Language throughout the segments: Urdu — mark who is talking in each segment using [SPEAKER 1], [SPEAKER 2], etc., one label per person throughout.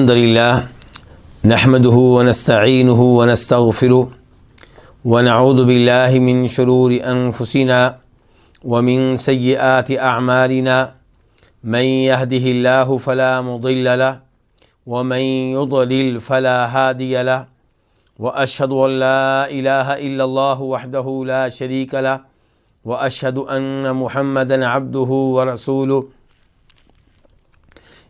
[SPEAKER 1] الحمد لله نحمده ونستعينه ونستغفره ونعوذ بالله من شرور أنفسنا ومن سيئات أعمالنا من يهده الله فلا مضل له ومن يضلل فلا هادي له وأشهد أن لا إله إلا الله وحده لا شريك له وأشهد أن محمدا عبده ورسوله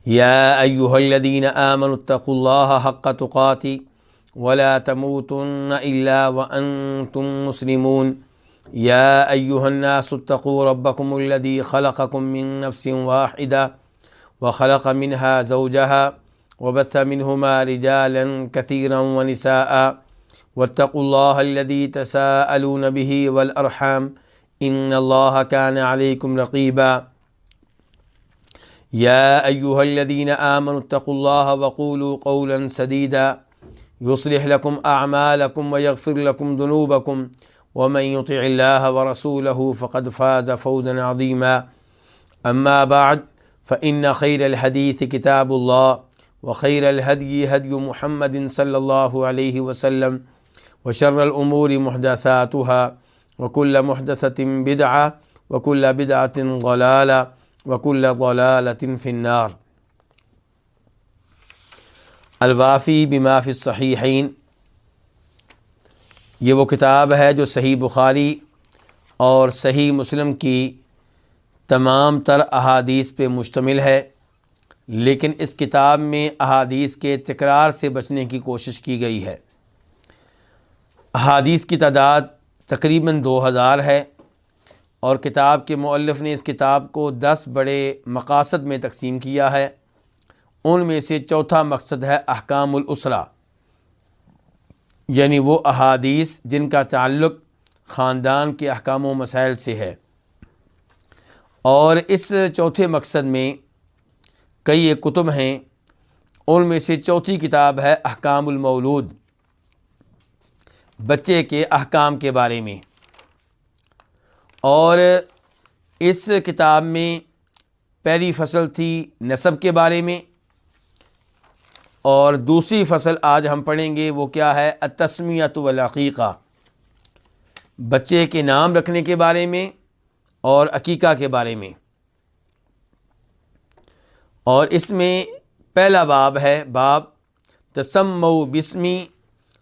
[SPEAKER 1] يا أيها الذين آمنوا اتقوا الله حق تقاته ولا تموتن إلا وأنتم مسلمون يا أيها الناس اتقوا ربكم الذي خلقكم من نفس واحدة وخلق منها زوجها وبث منهما رجالا كثيرا ونساء واتقوا الله الذي تساءلون به والأرحام إن الله كان عليكم رقيبا يا أيها الذين آمنوا اتقوا الله وقولوا قولا سديدا يصلح لكم أعمالكم ويغفر لكم ذنوبكم ومن يطع الله ورسوله فقد فاز فوزا عظيما أما بعد فإن خير الحديث كتاب الله وخير الهدي هدي محمد صلى الله عليه وسلم وشر الأمور محدثاتها وكل محدثة بدعة وكل بدعة ضلالة وكل ضلالة في النار۔ الوافی بما فی الصحیحین، یہ وہ کتاب ہے جو صحیح بخاری اور صحیح مسلم کی تمام تر احادیث پہ مشتمل ہے، لیکن اس کتاب میں احادیث کے تکرار سے بچنے کی کوشش کی گئی ہے۔ احادیث کی تعداد تقریباً 2000 ہے، اور کتاب کے مؤلف نے اس کتاب کو 10 بڑے مقاصد میں تقسیم کیا ہے۔ ان میں سے چوتھا مقصد ہے احکام الاسرہ، یعنی وہ احادیث جن کا تعلق خاندان کے احکام و مسائل سے ہے۔ اور اس چوتھے مقصد میں کئی ایک کتب ہیں، ان میں سے چوتھی کتاب ہے احکام المولود، بچے کے احکام کے بارے میں۔ اور اس کتاب میں پہلی فصل تھی نسب کے بارے میں، اور دوسری فصل آج ہم پڑھیں گے وہ کیا ہے، التسمیۃ والعقیقہ، بچے کے نام رکھنے کے بارے میں اور عقیقہ کے بارے میں۔ اور اس میں پہلا باب ہے، باب تسموا باسمی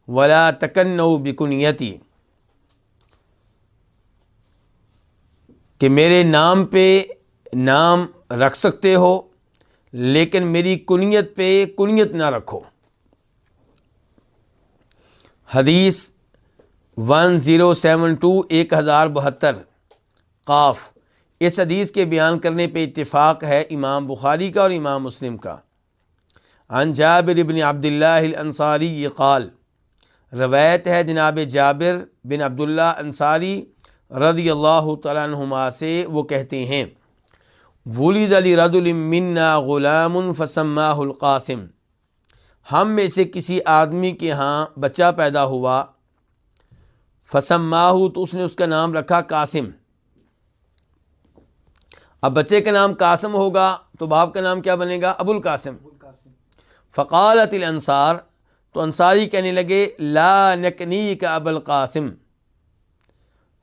[SPEAKER 1] ولا تکنوا بکنیتی، کہ میرے نام پہ نام رکھ سکتے ہو لیکن میری کنیت پہ کنیت نہ رکھو۔ حدیث 1072 1072 قاف، اس حدیث کے بیان کرنے پہ اتفاق ہے امام بخاری کا اور امام مسلم کا۔ عن جابر بن عبداللہ الانصاری قال، روایت ہے جناب جابر بن عبداللہ انصاری رضی اللہ تعالیٰ عنہما سے، وہ کہتے ہیں، ولد لرجل منا غلام فسماہ القاسم، ہم میں سے کسی آدمی کے ہاں بچہ پیدا ہوا، فسماہ، تو اس نے اس کا نام رکھا قاسم۔ اب بچے کا نام قاسم ہوگا تو باپ کا نام کیا بنے گا، ابو القاسم۔ فقالت الانصار، تو انصاری کہنے لگے، لا نکنیک ابو القاسم،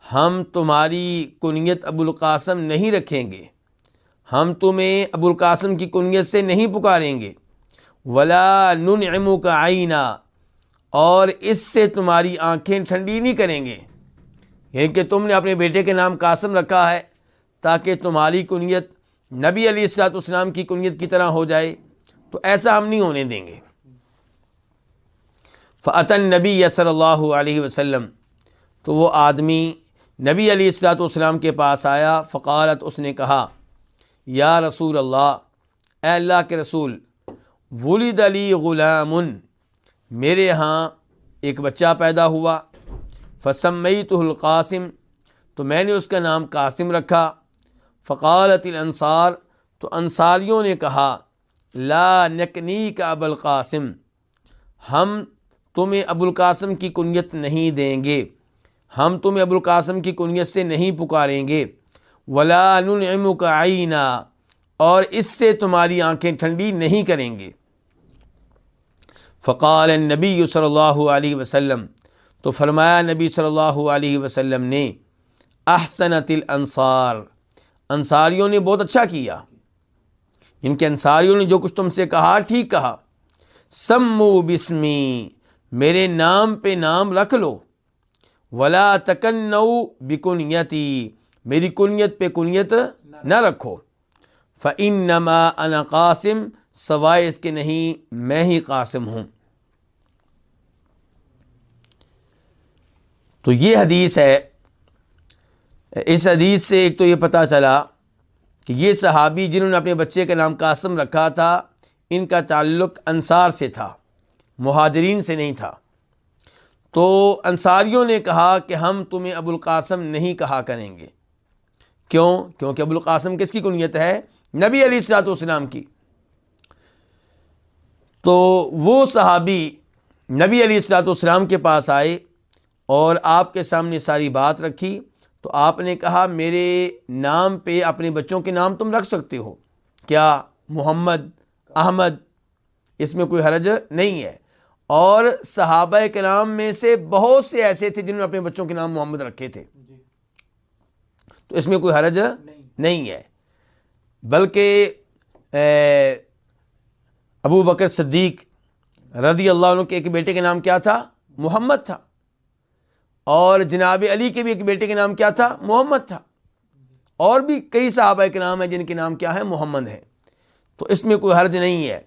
[SPEAKER 1] ہم تمہاری کنیت ابو القاسم نہیں رکھیں گے، ہم تمہیں ابو القاسم کی کنیت سے نہیں پکاریں گے، ولا ننعمک عینا، اور اس سے تمہاری آنکھیں ٹھنڈی نہیں کریں گے، یعنی کہ تم نے اپنے بیٹے کے نام قاسم رکھا ہے تاکہ تمہاری کنیت نبی علیہ الصلوۃ والسلام کی کنیت کی طرح ہو جائے، تو ایسا ہم نہیں ہونے دیں گے۔ فأتی النبی صلی اللہ علیہ وسلم، تو وہ آدمی نبی علیہ الصلوۃ والسلام کے پاس آیا، فقالت، اس نے کہا، یا رسول اللہ، اے اللہ کے رسول، ولد لی غلام، میرے ہاں ایک بچہ پیدا ہوا، فسمیتہ القاسم، تو میں نے اس کا نام قاسم رکھا۔ فقالت الانصار، تو انصاریوں نے کہا، لا نکنیک ابو القاسم، ہم تمہیں ابو القاسم کی کنیت نہیں دیں گے، ہم تمہیں ابو القاسم کی کنیت سے نہیں پکاریں گے، ولا ننعمک عینا، اور اس سے تمہاری آنکھیں ٹھنڈی نہیں کریں گے۔ فقال النبی صلی اللہ علیہ وسلم، تو فرمایا نبی صلی اللہ علیہ وسلم نے، احسنت الانصار، انصاریوں نے بہت اچھا کیا، ان کے انصاریوں نے جو کچھ تم سے کہا ٹھیک کہا، سمو بسمی، میرے نام پہ نام رکھ لو، ولا تکنوا بکنیتی، میری کنیت پہ کنیت نہ رکھو، فانما انا قاسم، سوائے اس کے نہیں میں ہی قاسم ہوں۔ تو یہ حدیث ہے، اس حدیث سے ایک تو یہ پتہ چلا کہ یہ صحابی جنہوں نے اپنے بچے کا نام قاسم رکھا تھا، ان کا تعلق انصار سے تھا، مہاجرین سے نہیں تھا۔ تو انصاریوں نے کہا کہ ہم تمہیں ابو القاسم نہیں کہا کریں گے، کیوں؟ کیونکہ ابو القاسم کس کی کنیت ہے؟ نبی علیہ الصلوۃ والسلام کی۔ تو وہ صحابی نبی علیہ الصلوۃ والسلام کے پاس آئے اور آپ کے سامنے ساری بات رکھی، تو آپ نے کہا میرے نام پہ اپنے بچوں کے نام تم رکھ سکتے ہو، کیا؟ محمد، احمد، اس میں کوئی حرج نہیں ہے۔ اور صحابہ کرام میں سے بہت سے ایسے تھے جنہوں نے اپنے بچوں کے نام محمد رکھے تھے، تو اس میں کوئی حرج نہیں ہے۔ بلکہ ابو بکر صدیق رضی اللہ عنہ کے ایک بیٹے کے نام کیا تھا؟ محمد تھا، اور جناب علی کے بھی ایک بیٹے کے نام کیا تھا؟ محمد تھا، اور بھی کئی صحابہ کرام ہیں جن کے نام کیا ہے؟ محمد ہیں، تو اس میں کوئی حرج نہیں ہے۔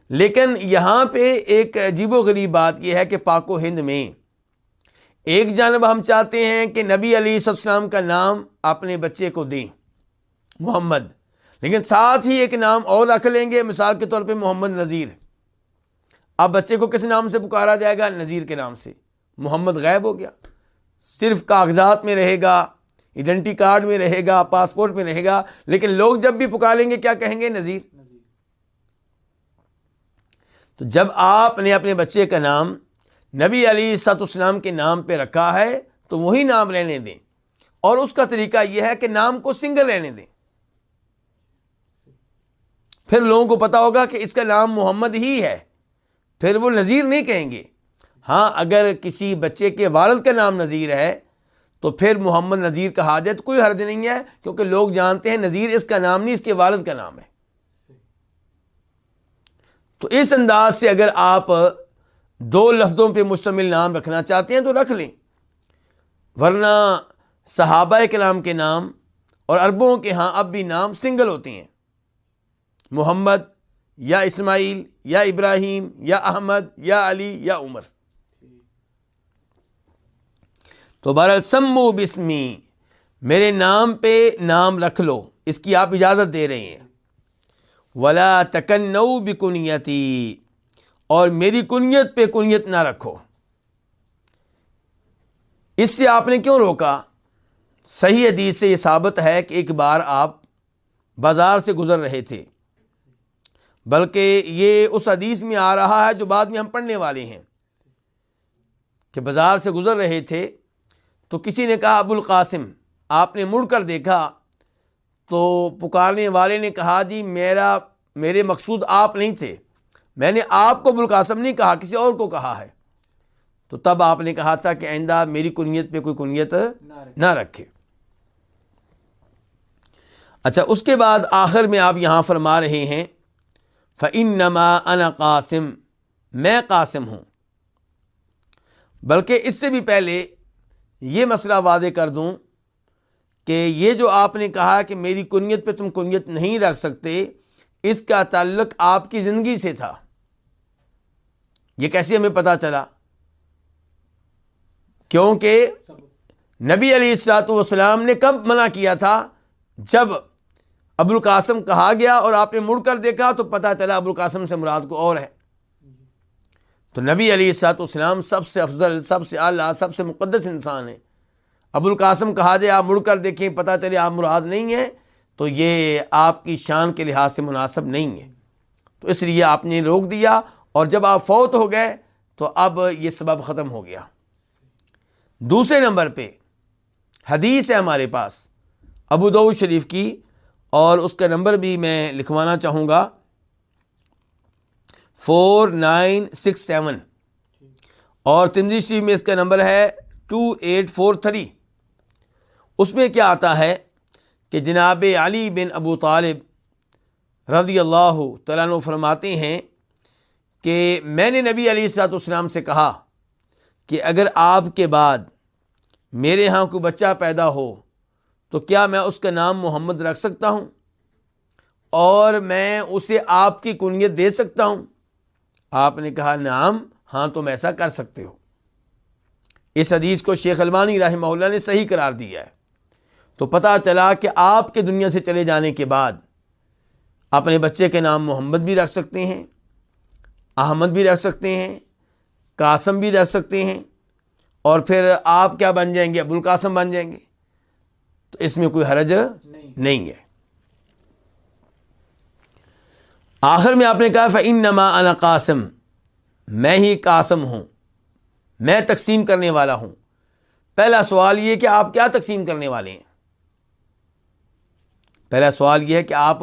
[SPEAKER 1] لیکن یہاں پہ ایک عجیب و غریب بات یہ ہے کہ پاک و ہند میں ایک جانب ہم چاہتے ہیں کہ نبی علیہ السلام کا نام اپنے بچے کو دیں محمد، لیکن ساتھ ہی ایک نام اور رکھ لیں گے، مثال کے طور پہ محمد نذیر۔ اب بچے کو کس نام سے پکارا جائے گا؟ نذیر کے نام سے۔ محمد غائب ہو گیا، صرف کاغذات میں رہے گا، ایڈنٹی کارڈ میں رہے گا، پاسپورٹ میں رہے گا، لیکن لوگ جب بھی پکاریں گے کیا کہیں گے؟ نذیر۔ تو جب آپ نے اپنے بچے کا نام نبی علیہ الصلوۃ والسلام کے نام پہ رکھا ہے تو وہی نام لینے دیں، اور اس کا طریقہ یہ ہے کہ نام کو سنگل لینے دیں، پھر لوگوں کو پتا ہوگا کہ اس کا نام محمد ہی ہے، پھر وہ نذیر نہیں کہیں گے۔ ہاں، اگر کسی بچے کے والد کا نام نذیر ہے تو پھر محمد نذیر کہا جائے تو کوئی حرج نہیں ہے، کیونکہ لوگ جانتے ہیں نذیر اس کا نام نہیں، اس کے والد کا نام ہے۔ تو اس انداز سے اگر آپ دو لفظوں پہ مشتمل نام رکھنا چاہتے ہیں تو رکھ لیں، ورنہ صحابہ کرام کے نام اور عربوں کے ہاں اب بھی نام سنگل ہوتے ہیں، محمد یا اسماعیل یا ابراہیم یا احمد یا علی یا عمر۔ تو بہرحال سمو بسمی، میرے نام پہ نام رکھ لو، اس کی آپ اجازت دے رہے ہیں۔ ولا تکنوا بکنیتی، اور میری کنیت پہ کنیت نہ رکھو۔ اس سے آپ نے کیوں روکا؟ صحیح حدیث سے یہ ثابت ہے کہ ایک بار آپ بازار سے گزر رہے تھے، بلکہ یہ اس حدیث میں آ رہا ہے جو بعد میں ہم پڑھنے والے ہیں، کہ بازار سے گزر رہے تھے تو کسی نے کہا ابو القاسم، آپ نے مڑ کر دیکھا تو پکارنے والے نے کہا جی میرے مقصود آپ نہیں تھے، میں نے آپ کو ابو القاسم نہیں کہا، کسی اور کو کہا ہے۔ تو تب آپ نے کہا تھا کہ آئندہ میری کنیت پہ کوئی کنیت نہ رکھے۔ اچھا، اس کے بعد آخر میں آپ یہاں فرما رہے ہیں فَإِنَّمَا أَنَا قاسم، میں قاسم ہوں۔ بلکہ اس سے بھی پہلے یہ مسئلہ واضح کر دوں کہ یہ جو آپ نے کہا کہ میری کنیت پہ تم کنیت نہیں رکھ سکتے، اس کا تعلق آپ کی زندگی سے تھا۔ یہ کیسے ہمیں پتہ چلا؟ کیونکہ نبی علیہ الصلوۃ والسلام نے کب منع کیا تھا؟ جب ابو القاسم کہا گیا اور آپ نے مڑ کر دیکھا تو پتہ چلا ابو القاسم سے مراد کو اور ہے۔ تو نبی علیہ الصلوۃ والسلام سب سے افضل، سب سے اعلیٰ، سب سے مقدس انسان ہے۔ ابو القاسم کہا جائے آپ مڑ کر دیکھیں پتہ چلے آپ مراد نہیں ہیں، تو یہ آپ کی شان کے لحاظ سے مناسب نہیں ہے، تو اس لیے آپ نے روک دیا، اور جب آپ فوت ہو گئے تو اب یہ سبب ختم ہو گیا۔ دوسرے نمبر پہ حدیث ہے ہمارے پاس ابو داؤد شریف کی، اور اس کا نمبر بھی میں لکھوانا چاہوں گا، 4967 اور ترمذی شریف میں اس کا نمبر ہے 2843۔ اس میں کیا آتا ہے کہ جناب علی بن ابو طالب رضی اللہ تعالیٰ عنہ فرماتے ہیں کہ میں نے نبی علیہ الصلوۃ والسلام سے کہا کہ اگر آپ کے بعد میرے ہاں کوئی بچہ پیدا ہو تو کیا میں اس کا نام محمد رکھ سکتا ہوں اور میں اسے آپ کی کنیت دے سکتا ہوں؟ آپ نے کہا نعم، ہاں تم ایسا کر سکتے ہو۔ اس حدیث کو شیخ البانی رحمہ اللہ نے صحیح قرار دیا ہے۔ تو پتہ چلا کہ آپ کے دنیا سے چلے جانے کے بعد اپنے بچے کے نام محمد بھی رکھ سکتے ہیں، احمد بھی رکھ سکتے ہیں، قاسم بھی رکھ سکتے ہیں، اور پھر آپ کیا بن جائیں گے؟ ابوالقاسم بن جائیں گے۔ تو اس میں کوئی حرج نہیں ہے۔ آخر میں آپ نے کہا فَإِنَّمَا أَنَا قاسم، میں ہی قاسم ہوں، میں تقسیم کرنے والا ہوں۔ پہلا سوال یہ کہ آپ کیا تقسیم کرنے والے ہیں؟ پہلا سوال یہ ہے کہ آپ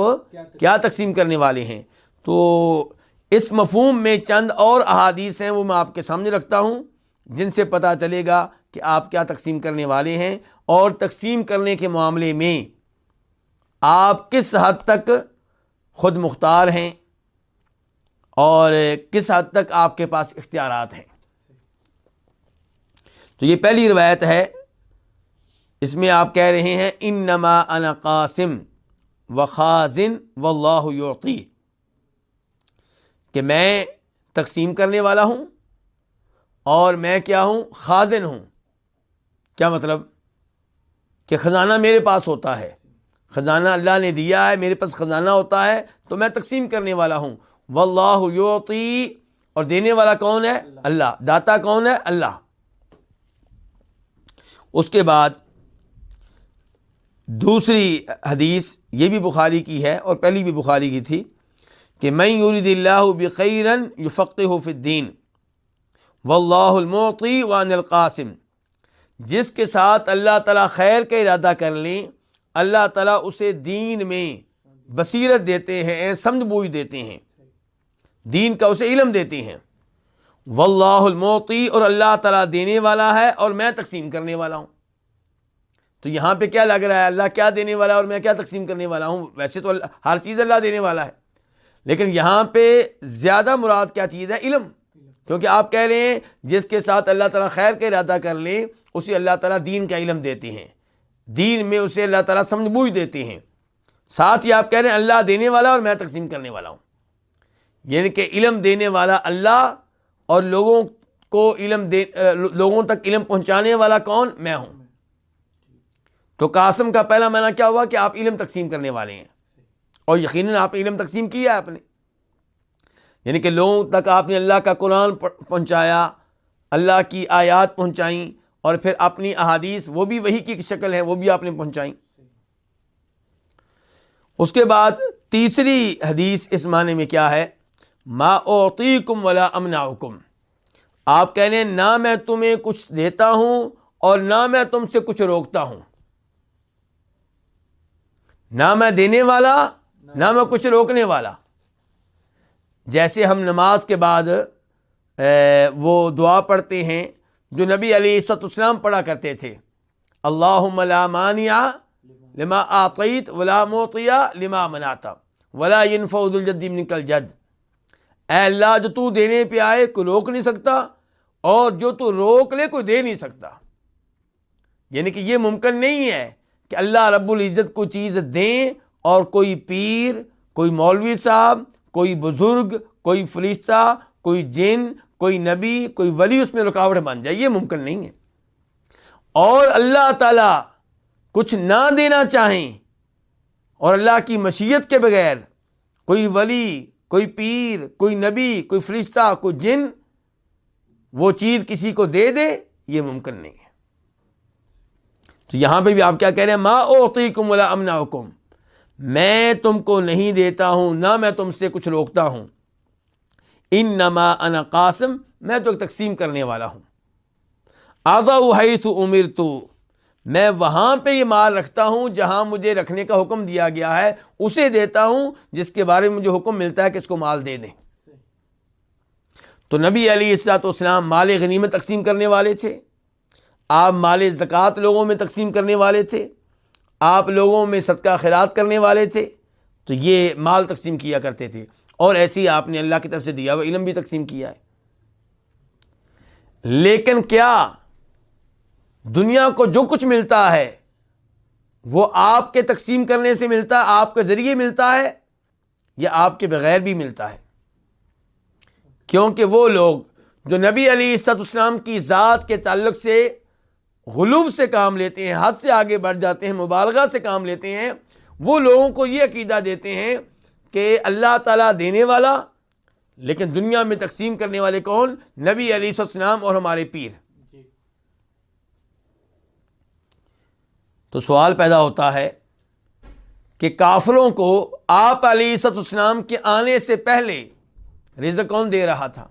[SPEAKER 1] کیا تقسیم کرنے والے ہیں؟ تو اس مفہوم میں چند اور احادیث ہیں، وہ میں آپ کے سامنے رکھتا ہوں، جن سے پتہ چلے گا کہ آپ کیا تقسیم کرنے والے ہیں اور تقسیم کرنے کے معاملے میں آپ کس حد تک خود مختار ہیں اور کس حد تک آپ کے پاس اختیارات ہیں۔ تو یہ پہلی روایت ہے، اس میں آپ کہہ رہے ہیں انما انا قاسم وخازن واللہ یعطی، کہ میں تقسیم کرنے والا ہوں اور میں کیا ہوں؟ خازن ہوں۔ کیا مطلب؟ کہ خزانہ میرے پاس ہوتا ہے، خزانہ اللہ نے دیا ہے، میرے پاس خزانہ ہوتا ہے تو میں تقسیم کرنے والا ہوں۔ واللہ یعطی، اور دینے والا کون ہے؟ اللہ۔ داتا کون ہے؟ اللہ۔ اس کے بعد دوسری حدیث، یہ بھی بخاری کی ہے اور پہلی بھی بخاری کی تھی، کہ من یرید اللہ بخیرا یفقہہ فی الدین واللہ المعطی وانا القاسم، جس کے ساتھ اللہ تعالیٰ خیر کا ارادہ کر لیں، اللہ تعالیٰ اسے دین میں بصیرت دیتے ہیں، سمجھ بوجھ دیتے ہیں، دین کا اسے علم دیتے ہیں۔ واللہ المعطی، اور اللہ تعالیٰ دینے والا ہے اور میں تقسیم کرنے والا ہوں۔ تو یہاں پہ کیا لگ رہا ہے؟ اللہ کیا دینے والا ہے اور میں کیا تقسیم کرنے والا ہوں؟ ویسے تو ہر چیز اللہ دینے والا ہے، لیکن یہاں پہ زیادہ مراد کیا چیز ہے؟ علم۔ کیونکہ آپ کہہ رہے ہیں جس کے ساتھ اللہ تعالیٰ خیر کا ارادہ کر لیں اسے اللہ تعالیٰ دین کا علم دیتے ہیں، دین میں اسے اللہ تعالیٰ سمجھ بوجھ دیتے ہیں۔ ساتھ ہی آپ کہہ رہے ہیں اللہ دینے والا اور میں تقسیم کرنے والا ہوں، یعنی کہ علم دینے والا اللہ اور لوگوں تک علم پہنچانے والا کون؟ میں ہوں۔ تو قاسم کا پہلا معنی کیا ہوا؟ کہ آپ علم تقسیم کرنے والے ہیں، اور یقیناً آپ نے علم تقسیم کیا ہے آپ نے، یعنی کہ لوگوں تک آپ نے اللہ کا قرآن پہنچایا، اللہ کی آیات پہنچائیں، اور پھر اپنی احادیث وہ بھی وحی کی شکل ہے وہ بھی آپ نے پہنچائیں۔ اس کے بعد تیسری حدیث اس معنی میں کیا ہے؟ ما اعطیکم ولا امنعکم، آپ کہہ رہے ہیں نہ میں تمہیں کچھ دیتا ہوں اور نہ میں تم سے کچھ روکتا ہوں، نہ میں دینے والا نہ میں کچھ روکنے والا۔ جیسے ہم نماز کے بعد وہ دعا پڑھتے ہیں جو نبی علیہ الصلوۃ والسلام پڑھا کرتے تھے، اللہم لا مانع لما اعطیت ولا معطی لما منعت ولا ينفع ذو الجد منک الجد، اے اللہ جو تو دینے پہ آئے کوئی روک نہیں سکتا اور جو تو روک لے کوئی دے نہیں سکتا۔ یعنی کہ یہ ممکن نہیں ہے کہ اللہ رب العزت کو چیز دیں اور کوئی پیر، کوئی مولوی صاحب، کوئی بزرگ، کوئی فرشتہ، کوئی جن، کوئی نبی، کوئی ولی اس میں رکاوٹ بن جائے، یہ ممکن نہیں ہے۔ اور اللہ تعالیٰ کچھ نہ دینا چاہیں اور اللہ کی مشیت کے بغیر کوئی ولی، کوئی پیر، کوئی نبی، کوئی فرشتہ، کوئی جن وہ چیز کسی کو دے دے، یہ ممکن نہیں ہے۔ تو یہاں پہ بھی آپ کیا کہہ رہے ہیں؟ ما اعطیکم ولا امنعکم، میں تم کو نہیں دیتا ہوں نہ میں تم سے کچھ روکتا ہوں۔ انما انا قاسم، میں تو ایک تقسیم کرنے والا ہوں۔ اضع حیث امرت، میں وہاں پہ یہ مال رکھتا ہوں جہاں مجھے رکھنے کا حکم دیا گیا ہے، اسے دیتا ہوں جس کے بارے میں مجھے حکم ملتا ہے کہ اس کو مال دے دیں۔ تو نبی علیہ الصلوۃ والسلام مال غنیمت تقسیم کرنے والے تھے، آپ مال زکوٰۃ لوگوں میں تقسیم کرنے والے تھے، آپ لوگوں میں صدقہ خیرات کرنے والے تھے، تو یہ مال تقسیم کیا کرتے تھے، اور ایسے ہی آپ نے اللہ کی طرف سے دیا ہوا علم بھی تقسیم کیا ہے۔ لیکن کیا دنیا کو جو کچھ ملتا ہے وہ آپ کے تقسیم کرنے سے ملتا ہے، آپ کے ذریعے ملتا ہے، یا آپ کے بغیر بھی ملتا ہے؟ کیونکہ وہ لوگ جو نبی علیہ الصلوۃ والسلام کی ذات کے تعلق سے غلو سے کام لیتے ہیں، حد سے آگے بڑھ جاتے ہیں، مبالغہ سے کام لیتے ہیں، وہ لوگوں کو یہ عقیدہ دیتے ہیں کہ اللہ تعالیٰ دینے والا، لیکن دنیا میں تقسیم کرنے والے کون؟ نبی علیہ الصلوۃ والسلام اور ہمارے پیر۔ تو سوال پیدا ہوتا ہے کہ کافروں کو آپ علیہ الصلوۃ والسلام کے آنے سے پہلے رزق کون دے رہا تھا،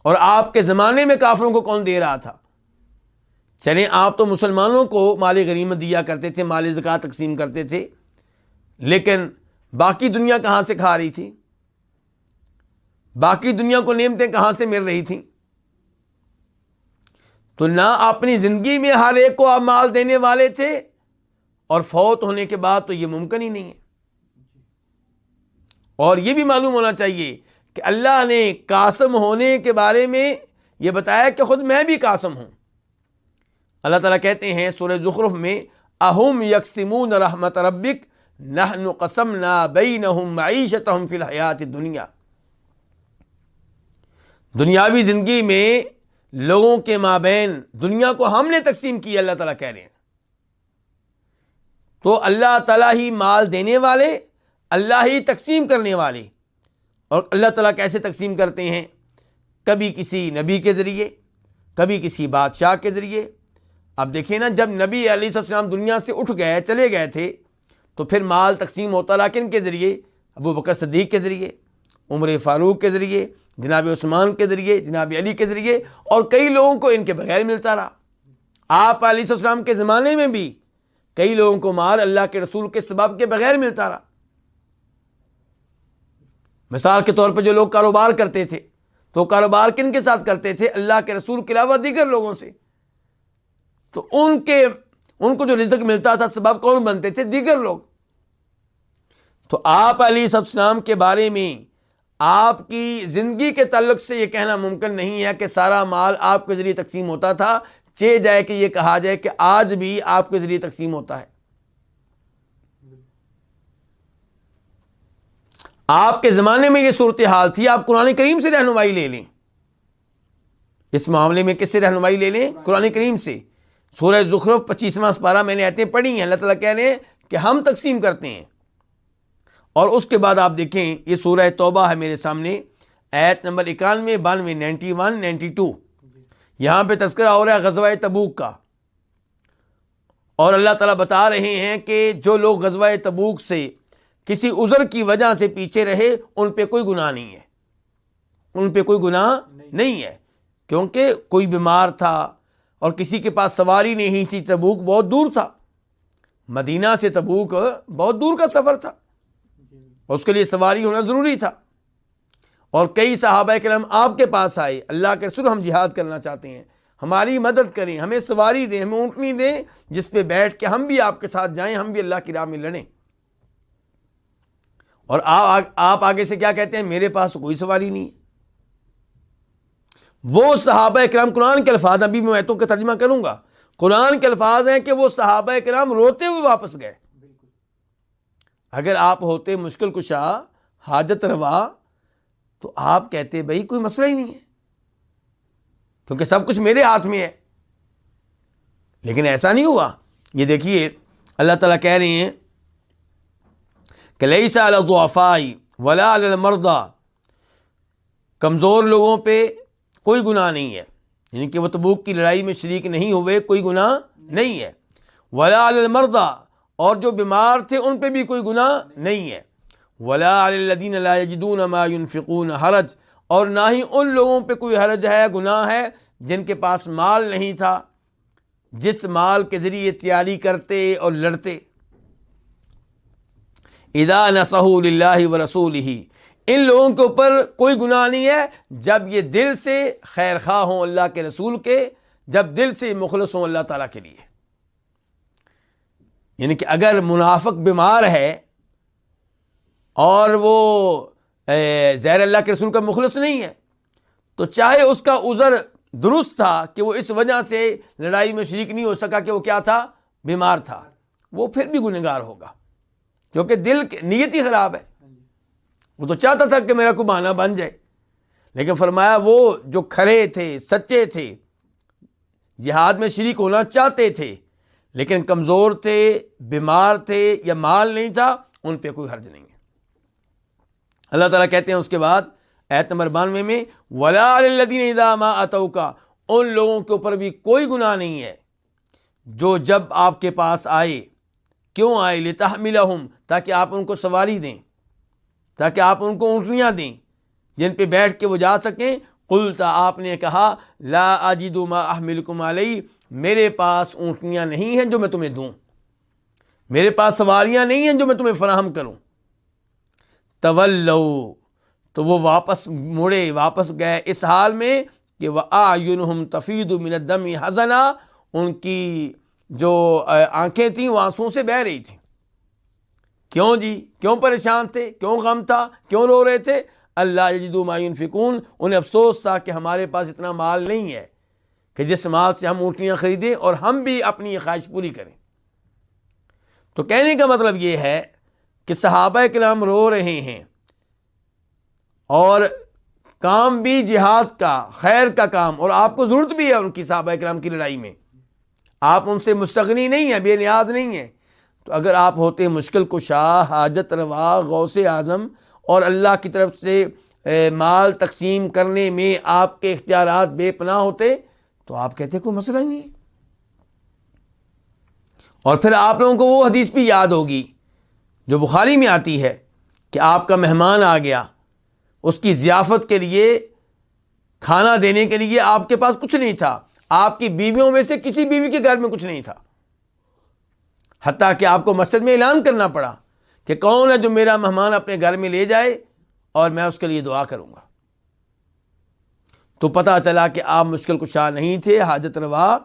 [SPEAKER 1] اور آپ کے زمانے میں کافروں کو کون دے رہا تھا؟ چلیں آپ تو مسلمانوں کو مال غنیمت دیا کرتے تھے، مال زکوٰۃ تقسیم کرتے تھے، لیکن باقی دنیا کہاں سے کھا رہی تھی؟ باقی دنیا کو نعمتیں کہاں سے مل رہی تھیں؟ تو نہ اپنی زندگی میں ہر ایک کو آپ مال دینے والے تھے، اور فوت ہونے کے بعد تو یہ ممکن ہی نہیں ہے۔ اور یہ بھی معلوم ہونا چاہیے کہ اللہ نے قاسم ہونے کے بارے میں یہ بتایا کہ خود میں بھی قاسم ہوں۔ اللہ تعالیٰ کہتے ہیں سورہ زخرف میں، اہم یقسمون رحمت ربک نحن قسمنا بینہم معیشتہم فی الحیات الدنیا۔ دنیاوی زندگی میں لوگوں کے مابین دنیا کو ہم نے تقسیم کی، اللہ تعالیٰ کہہ رہے ہیں۔ تو اللہ تعالیٰ ہی مال دینے والے، اللہ ہی تقسیم کرنے والے، اور اللہ تعالیٰ کیسے تقسیم کرتے ہیں؟ کبھی کسی نبی کے ذریعے، کبھی کسی بادشاہ کے ذریعے۔ اب دیکھیں نا، جب نبی علیہ السلام دنیا سے اٹھ گئے، چلے گئے تھے، تو پھر مال تقسیم ہوتا رہا کن کے ذریعے؟ ابو بکر صدیق کے ذریعے، عمر فاروق کے ذریعے، جناب عثمان کے ذریعے، جناب علی کے ذریعے، اور کئی لوگوں کو ان کے بغیر ملتا رہا۔ آپ علیہ السلام کے زمانے میں بھی کئی لوگوں کو مال اللہ کے رسول کے سبب کے بغیر ملتا رہا۔ مثال کے طور پہ جو لوگ کاروبار کرتے تھے، تو کاروبار کن کے ساتھ کرتے تھے؟ اللہ کے رسول کے علاوہ دیگر لوگوں سے۔ تو ان کو جو رزق ملتا تھا، سبب کون بنتے تھے؟ دیگر لوگ۔ تو آپ علیہ السلام کے بارے میں آپ کی زندگی کے تعلق سے یہ کہنا ممکن نہیں ہے کہ سارا مال آپ کے ذریعے تقسیم ہوتا تھا، چہ جائے کہ یہ کہا جائے کہ آج بھی آپ کے ذریعے تقسیم ہوتا ہے۔ آپ کے زمانے میں یہ صورتحال تھی، آپ قرآن کریم سے رہنمائی لے لیں۔ اس معاملے میں کس سے رہنمائی لے لیں؟ قرآن کریم سے۔ سورہ زخرف 25واں سپارہ میں نے آیتیں پڑھی ہیں، اللہ تعالیٰ کہہ رہے ہیں کہ ہم تقسیم کرتے ہیں۔ اور اس کے بعد آپ دیکھیں، یہ سورہ توبہ ہے میرے سامنے، آیت نمبر 91، 92، 91، 92۔ یہاں پہ تذکرہ ہو رہا ہے غزوہ تبوک کا، اور اللہ تعالیٰ بتا رہے ہیں کہ جو لوگ غزوہ تبوک سے کسی عذر کی وجہ سے پیچھے رہے، ان پہ کوئی گناہ نہیں ہے، ان پہ کوئی گناہ نہیں ہے، کیونکہ کوئی بیمار تھا اور کسی کے پاس سواری نہیں تھی، تبوک بہت دور تھا، مدینہ سے تبوک بہت دور کا سفر تھا، اس کے لیے سواری ہونا ضروری تھا۔ اور کئی صحابہ کرام آپ کے پاس آئے، اللہ کے رسول ہم جہاد کرنا چاہتے ہیں، ہماری مدد کریں، ہمیں سواری دیں، ہمیں اونٹنی دیں جس پہ بیٹھ کے ہم بھی آپ کے ساتھ جائیں، ہم بھی اللہ کی راہ میں لڑیں۔ اور آپ آگے سے کیا کہتے ہیں؟ میرے پاس کوئی سواری نہیں ہے۔ وہ صحابہ کرام، قرآن کے الفاظ، ابھی میں آیتوں کا ترجمہ کروں گا، قرآن کے الفاظ ہیں کہ وہ صحابہ کرام روتے ہوئے واپس گئے۔ اگر آپ ہوتے مشکل کشا، حاجت روا، تو آپ کہتے بھائی کوئی مسئلہ ہی نہیں ہے، کیونکہ سب کچھ میرے ہاتھ میں ہے۔ لیکن ایسا نہیں ہوا۔ یہ دیکھیے اللہ تعالیٰ کہہ رہے ہیں کہ لیس علی الضعفاء ولا علی المرضى، کمزور لوگوں پہ کوئی گناہ نہیں ہے، یعنی کہ وہ تبوک کی لڑائی میں شریک نہیں ہوئے، کوئی گناہ نہیں ہے۔ ولا علی المرضى، اور جو بیمار تھے ان پہ بھی کوئی گناہ نہیں ہے۔ ولا علی الذین لا یجدون ما ينفقون حرج، اور نہ ہی ان لوگوں پہ کوئی حرج ہے، گناہ ہے، جن کے پاس مال نہیں تھا، جس مال کے ذریعے تیاری کرتے اور لڑتے۔ اذا نصحوا للہ ورسولہ، ان لوگوں کے اوپر کوئی گناہ نہیں ہے جب یہ دل سے خیر خواہ ہوں اللہ کے رسول کے، جب دل سے مخلص ہوں اللہ تعالیٰ کے لیے۔ یعنی کہ اگر منافق بیمار ہے اور وہ ظاہر اللہ کے رسول کا مخلص نہیں ہے، تو چاہے اس کا عذر درست تھا کہ وہ اس وجہ سے لڑائی میں شریک نہیں ہو سکا کہ وہ کیا تھا، بیمار تھا، وہ پھر بھی گنہگار ہوگا، کیونکہ دل کی نیت ہی خراب ہے۔ وہ تو چاہتا تھا کہ میرا کوئی بہانہ بن جائے، لیکن فرمایا وہ جو کھڑے تھے، سچے تھے، جہاد میں شریک ہونا چاہتے تھے لیکن کمزور تھے، بیمار تھے یا مال نہیں تھا، ان پہ کوئی حرج نہیں ہے۔ اللہ تعالیٰ کہتے ہیں اس کے بعد آیت نمبر 92 میں وَلَا لِلَّذِينَ إِذَا مَا أَتَوْكَ، ان لوگوں کے اوپر بھی کوئی گناہ نہیں ہے جو جب آپ کے پاس آئے، کیوں آئے، لِتَحْمِلَهُمْ، تاکہ آپ ان کو سواری دیں، تاکہ آپ ان کو اونٹنیاں دیں جن پہ بیٹھ کے وہ جا سکیں۔ قُلْتَ، آپ نے کہا، لَا أَجِدُ مَا أَحْمِلُكُمْ عَلَيْهِ، میرے پاس اونٹنیاں نہیں ہیں جو میں تمہیں دوں، میرے پاس سواریاں نہیں ہیں جو میں تمہیں فراہم کروں۔ تولوا، تو وہ واپس مڑے، واپس گئے اس حال میں کہ وَأَعْيُنُهُمْ تَفِيضُ مِنَ الدَّمِ حَزَنًا، ان کی جو آنکھیں تھیں وہ آنسوؤں سے بہہ رہی تھیں۔ کیوں جی، کیوں پریشان تھے، کیوں غم تھا، کیوں رو رہے تھے؟ اللہ یجدوا ما ينفقون، انہیں افسوس تھا کہ ہمارے پاس اتنا مال نہیں ہے کہ جس مال سے ہم اونٹنیاں خریدیں اور ہم بھی اپنی یہ خواہش پوری کریں۔ تو کہنے کا مطلب یہ ہے کہ صحابہ کرام رو رہے ہیں اور کام بھی جہاد کا، خیر کا کام، اور آپ کو ضرورت بھی ہے ان کی، صحابہ کرام کی لڑائی میں آپ ان سے مستغنی نہیں ہیں، بے نیاز نہیں ہیں۔ تو اگر آپ ہوتے مشکل کشا، حاجت روا، غوث اعظم، اور اللہ کی طرف سے مال تقسیم کرنے میں آپ کے اختیارات بے پناہ ہوتے تو آپ کہتے کوئی مسئلہ نہیں ہے۔ اور پھر آپ لوگوں کو وہ حدیث بھی یاد ہوگی جو بخاری میں آتی ہے کہ آپ کا مہمان آ گیا، اس کی ضیافت کے لیے، کھانا دینے کے لیے آپ کے پاس کچھ نہیں تھا، آپ کی بیویوں میں سے کسی بیوی کے گھر میں کچھ نہیں تھا، حتیٰ کہ آپ کو مسجد میں اعلان کرنا پڑا کہ کون ہے جو میرا مہمان اپنے گھر میں لے جائے اور میں اس کے لیے دعا کروں گا۔ تو پتہ چلا کہ آپ مشکل کشا نہیں تھے، حاجت روا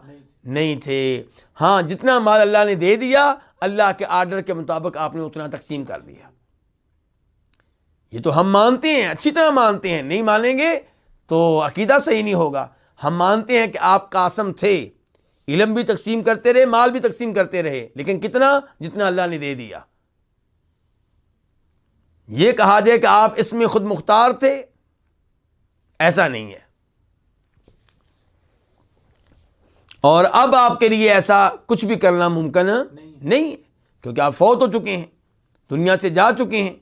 [SPEAKER 1] نہیں تھے۔ ہاں، جتنا مال اللہ نے دے دیا، اللہ کے آرڈر کے مطابق آپ نے اتنا تقسیم کر دیا۔ یہ تو ہم مانتے ہیں، اچھی طرح مانتے ہیں، نہیں مانیں گے تو عقیدہ صحیح نہیں ہوگا۔ ہم مانتے ہیں کہ آپ قاسم تھے، علم بھی تقسیم کرتے رہے، مال بھی تقسیم کرتے رہے، لیکن کتنا؟ جتنا اللہ نے دے دیا۔ یہ کہا جائے کہ آپ اس میں خود مختار تھے، ایسا نہیں ہے۔ اور اب آپ کے لیے ایسا کچھ بھی کرنا ممکن نہیں ہے، کیونکہ آپ فوت ہو چکے ہیں، دنیا سے جا چکے ہیں۔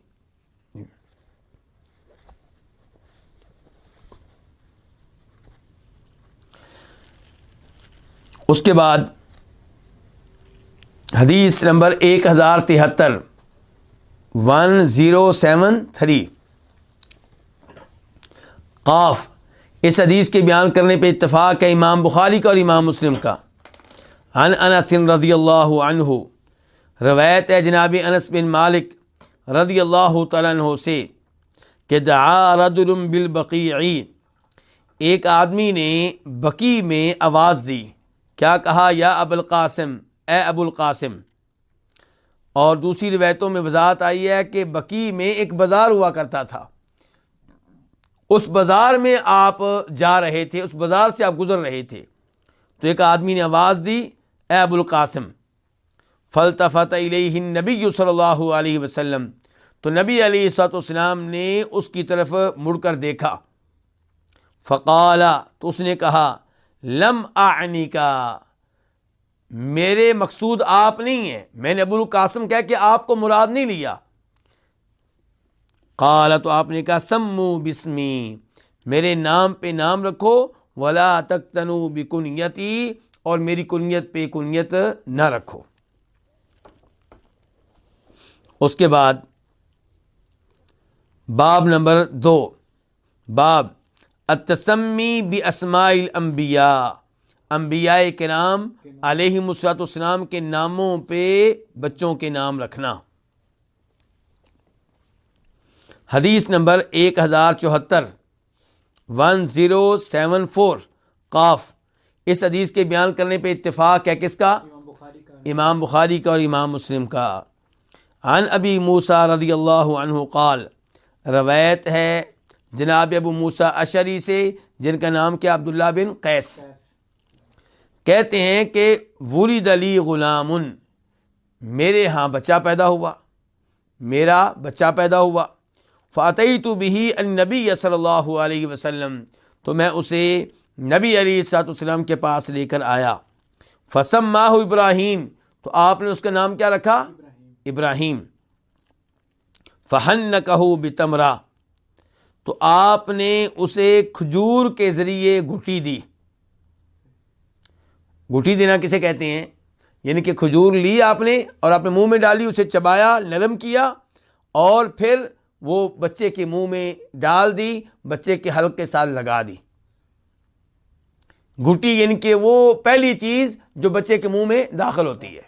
[SPEAKER 1] اس کے بعد حدیث نمبر 1073 1073 قاف، اس حدیث کے بیان کرنے پہ اتفاق ہے امام بخاری کا اور امام مسلم کا۔ عن انس رضی اللہ عنہ، روایت ہے جناب انس بن مالک رضی اللہ تعالیٰ عنہ سے کہ دعا رجل بالبقیع، ایک آدمی نے بقیع میں آواز دی، کیا کہا؟ یا ابو القاسم، اے ابو القاسم۔ اور دوسری روایتوں میں وضاحت آئی ہے کہ بقیع میں ایک بازار ہوا کرتا تھا، اس بازار میں آپ جا رہے تھے، اس بازار سے آپ گزر رہے تھے، تو ایک آدمی نے آواز دی، اے ابو القاسم۔ فالتفت الیہ النبی صلی اللہ علیہ وسلم، تو نبی علیہ الصلوۃ والسلام نے اس کی طرف مڑ کر دیکھا۔ فقال، تو اس نے کہا، لم اعنیکا، میرے مقصود آپ نہیں ہیں، میں نے ابو القاسم کہہ کے آپ کو مراد نہیں لیا۔ قال، تو آپ نے کہا، سمو بسمی، میرے نام پہ نام رکھو، ولا تقتنوا بکنیتی، اور میری کنیت پہ کنیت نہ رکھو۔ اس کے بعد باب نمبر 2، باب التسمی باسماء الانبیاء، انبیاء کرام علیہم الصلوۃ والسلام کے ناموں پہ بچوں کے نام رکھنا۔ حدیث نمبر 1074 1074 قاف. اس حدیث کے بیان کرنے پہ اتفاق ہے کس کا؟ امام بخاری کا اور امام مسلم کا. عن ابی موسیٰ رضی اللہ عنہ قال, روایت ہے جناب ابو موسیٰ اشعری سے جن کا نام کیا؟ عبداللہ بن قیس. کہتے ہیں کہ ولد لی غلام, میرے ہاں بچہ پیدا ہوا, میرا بچہ پیدا ہوا. فاتیت بہ النبی صلی اللہ علیہ وسلم, تو میں اسے نبی علیہ الصلوۃ والسلام کے پاس لے کر آیا. فسماہ ابراہیم, تو آپ نے اس کا نام کیا رکھا؟ ابراہیم. فحنکہ بتمرہ, تو آپ نے اسے کھجور کے ذریعے گھٹی دی. گھٹی دینا کسے کہتے ہیں؟ یعنی کہ کھجور لی آپ نے اور اپنے منہ میں ڈالی, اسے چبایا, نرم کیا اور پھر وہ بچے کے منہ میں ڈال دی, بچے کے حلق کے ساتھ لگا دی. گھٹی یعنی کہ وہ پہلی چیز جو بچے کے منہ میں داخل ہوتی ہے.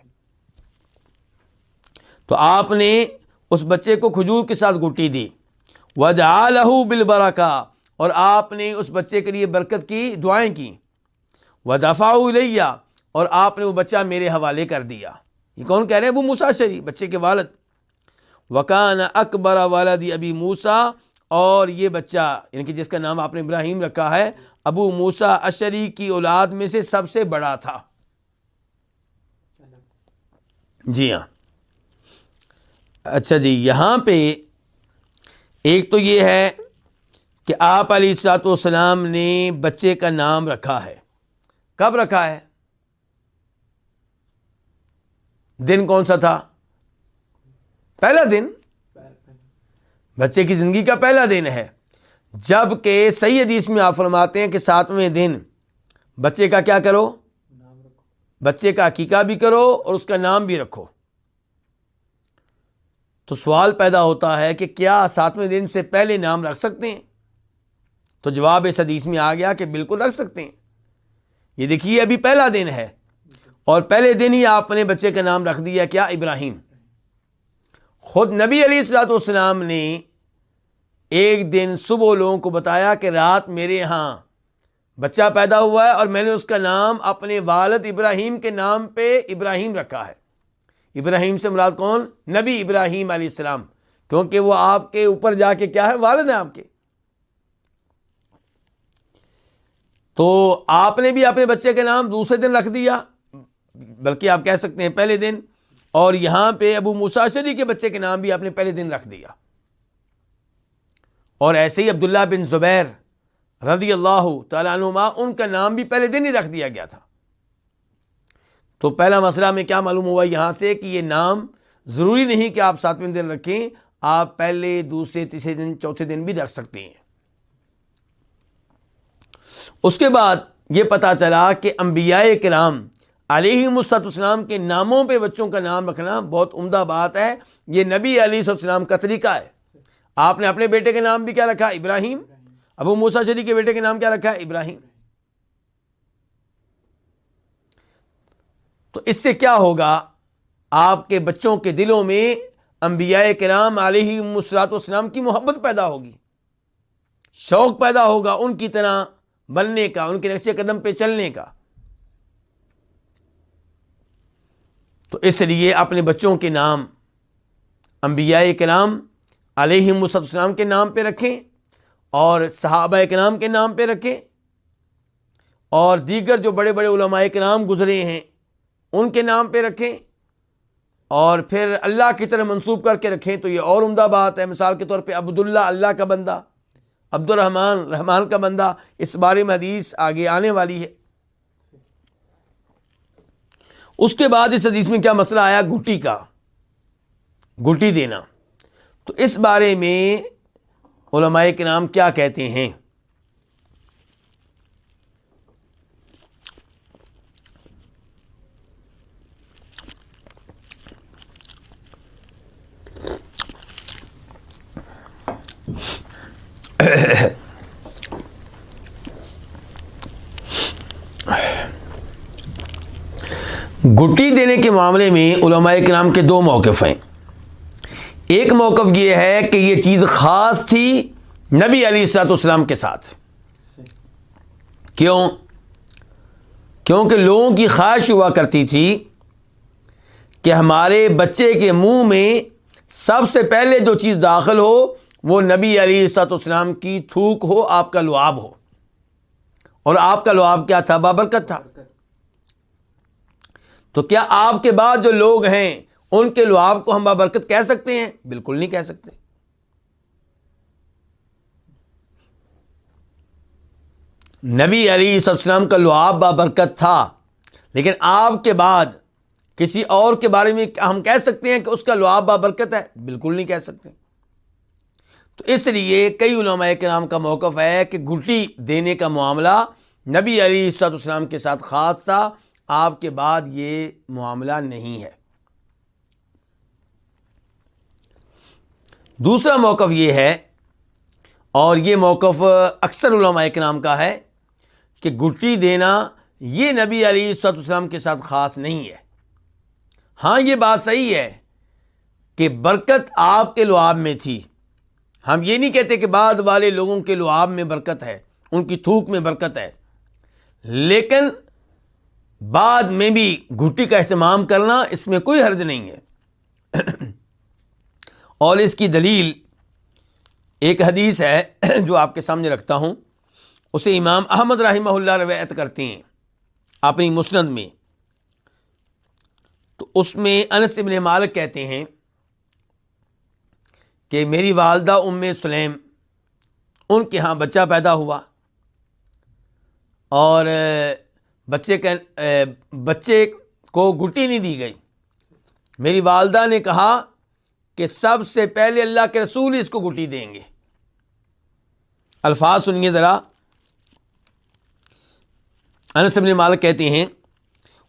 [SPEAKER 1] تو آپ نے اس بچے کو کھجور کے ساتھ گھٹی دی. وَدَعَا لَهُ بِالْبَرَكَةِ, اور آپ نے اس بچے کے لیے برکت کی دعائیں کی. وَدَفَعُوا إِلَيَّ, اور آپ نے وہ بچہ میرے حوالے کر دیا. یہ کون کہہ رہے ہیں؟ ابو موسیٰ اشعری, بچے کے والد. وَكَانَ أَكْبَرَ وَلَدِ أَبِي موسیٰ, اور یہ بچہ یعنی کہ جس کا نام آپ نے ابراہیم رکھا ہے, ابو موسیٰ اشعری کی اولاد میں سے سب سے بڑا تھا. جی ہاں. اچھا جی, یہاں پہ ایک تو یہ ہے کہ آپ علیہ الصلوۃ والسلام نے بچے کا نام رکھا ہے. کب رکھا ہے؟ دن کون سا تھا؟ پہلا دن, بچے کی زندگی کا پہلا دن ہے. جب کہ صحیح حدیث میں آپ فرماتے ہیں کہ 7ویں دن بچے کا کیا کرو؟ بچے کا عقیقہ بھی کرو اور اس کا نام بھی رکھو. تو سوال پیدا ہوتا ہے کہ کیا 7ویں دن سے پہلے نام رکھ سکتے ہیں؟ تو جواب اس حدیث میں آ گیا کہ بالکل رکھ سکتے ہیں. یہ دیکھیے ابھی پہلا دن ہے اور پہلے دن ہی آپ نے بچے کا نام رکھ دیا کیا؟ ابراہیم. خود نبی علیہ الصلوۃ والسلام نے ایک دن صبح لوگوں کو بتایا کہ رات میرے ہاں بچہ پیدا ہوا ہے اور میں نے اس کا نام اپنے والد ابراہیم کے نام پہ ابراہیم رکھا ہے. ابراہیم سے مراد کون؟ نبی ابراہیم علیہ السلام, کیونکہ وہ آپ کے اوپر جا کے کیا ہے؟ والد ہیں آپ کے. تو آپ نے بھی اپنے بچے کے نام دوسرے دن رکھ دیا, بلکہ آپ کہہ سکتے ہیں پہلے دن, اور یہاں پہ ابو موسیٰ اشعری کے بچے کے نام بھی آپ نے پہلے دن رکھ دیا. اور ایسے ہی عبداللہ بن زبیر رضی اللہ تعالیٰ عنہما, ان کا نام بھی پہلے دن ہی رکھ دیا گیا تھا. تو پہلا مسئلہ میں کیا معلوم ہوا یہاں سے کہ یہ نام ضروری نہیں کہ آپ 7ویں دن رکھیں, آپ پہلے, دوسرے, تیسرے دن, چوتھے دن بھی رکھ سکتے ہیں. اس کے بعد یہ پتہ چلا کہ انبیاء کرام علیہم السلام کے ناموں پہ بچوں کا نام رکھنا بہت عمدہ بات ہے. یہ نبی علیہ السلام کا طریقہ ہے. آپ نے اپنے بیٹے کے نام بھی کیا رکھا؟ ابراہیم. ابو موسیٰ اشعری کے بیٹے کے نام کیا رکھا ہے؟ ابراہیم. تو اس سے کیا ہوگا؟ آپ کے بچوں کے دلوں میں انبیاء کرام علیہم السلام کی محبت پیدا ہوگی, شوق پیدا ہوگا ان کی طرح بننے کا, ان کے نقش قدم پہ چلنے کا. تو اس لیے اپنے بچوں کے نام انبیاء کرام علیہم السلام کے نام پہ رکھیں اور صحابہ کرام کے نام پہ رکھیں, اور دیگر جو بڑے بڑے علماء کرام گزرے ہیں ان کے نام پہ رکھیں, اور پھر اللہ کی طرف منسوب کر کے رکھیں تو یہ اور عمدہ بات ہے. مثال کے طور پہ عبداللہ, اللہ کا بندہ, عبد الرحمن, رحمان کا بندہ. اس بارے میں حدیث آگے آنے والی ہے. اس کے بعد اس حدیث میں کیا مسئلہ آیا؟ گھٹی کا, گھٹی دینا. تو اس بارے میں علماء کرام کیا کہتے ہیں؟ گھٹی دینے کے معاملے میں علماء کرام کے دو موقف ہیں. ایک موقف یہ ہے کہ یہ چیز خاص تھی نبی علیہ الصلوۃ والسلام کے ساتھ. کیونکہ لوگوں کی خواہش ہوا کرتی تھی کہ ہمارے بچے کے منہ میں سب سے پہلے جو چیز داخل ہو وہ نبی علیہ الصلوۃ والسلام کی تھوک ہو، آپ کا لعاب ہو. اور آپ کا لعاب کیا تھا؟ بابرکت تھا. تو کیا آپ کے بعد جو لوگ ہیں ان کے لعاب کو ہم بابرکت کہہ سکتے ہیں؟ بالکل نہیں کہہ سکتے. نبی علیہ السلام کا لعاب بابرکت تھا، لیکن آپ کے بعد کسی اور کے بارے میں ہم کہہ سکتے ہیں کہ اس کا لعاب بابرکت ہے؟ بالکل نہیں کہہ سکتے. تو اس لیے کئی علماء کرام کا موقف ہے کہ گھٹی دینے کا معاملہ نبی علیہ السلام کے ساتھ خاص تھا، آپ کے بعد یہ معاملہ نہیں ہے. دوسرا موقف یہ ہے، اور یہ موقف اکثر علماء کرام کا ہے، کہ گھٹی دینا یہ نبی علیہ السلام کے ساتھ خاص نہیں ہے. ہاں یہ بات صحیح ہے کہ برکت آپ کے لعاب میں تھی. ہم یہ نہیں کہتے کہ بعد والے لوگوں کے لعاب میں برکت ہے، ان کی تھوک میں برکت ہے، لیکن بعد میں بھی گھٹی کا اہتمام کرنا اس میں کوئی حرج نہیں ہے. اور اس کی دلیل ایک حدیث ہے جو آپ کے سامنے رکھتا ہوں. اسے امام احمد رحمہ اللہ روایت کرتے ہیں اپنی مسند میں. تو اس میں انس بن مالک کہتے ہیں کہ میری والدہ ام سلیم، ان کے ہاں بچہ پیدا ہوا، اور بچے کو گھٹی نہیں دی گئی. میری والدہ نے کہا کہ سب سے پہلے اللہ کے رسول اس کو گھٹی دیں گے. الفاظ سنیے ذرا. انس بن مالک کہتے ہیں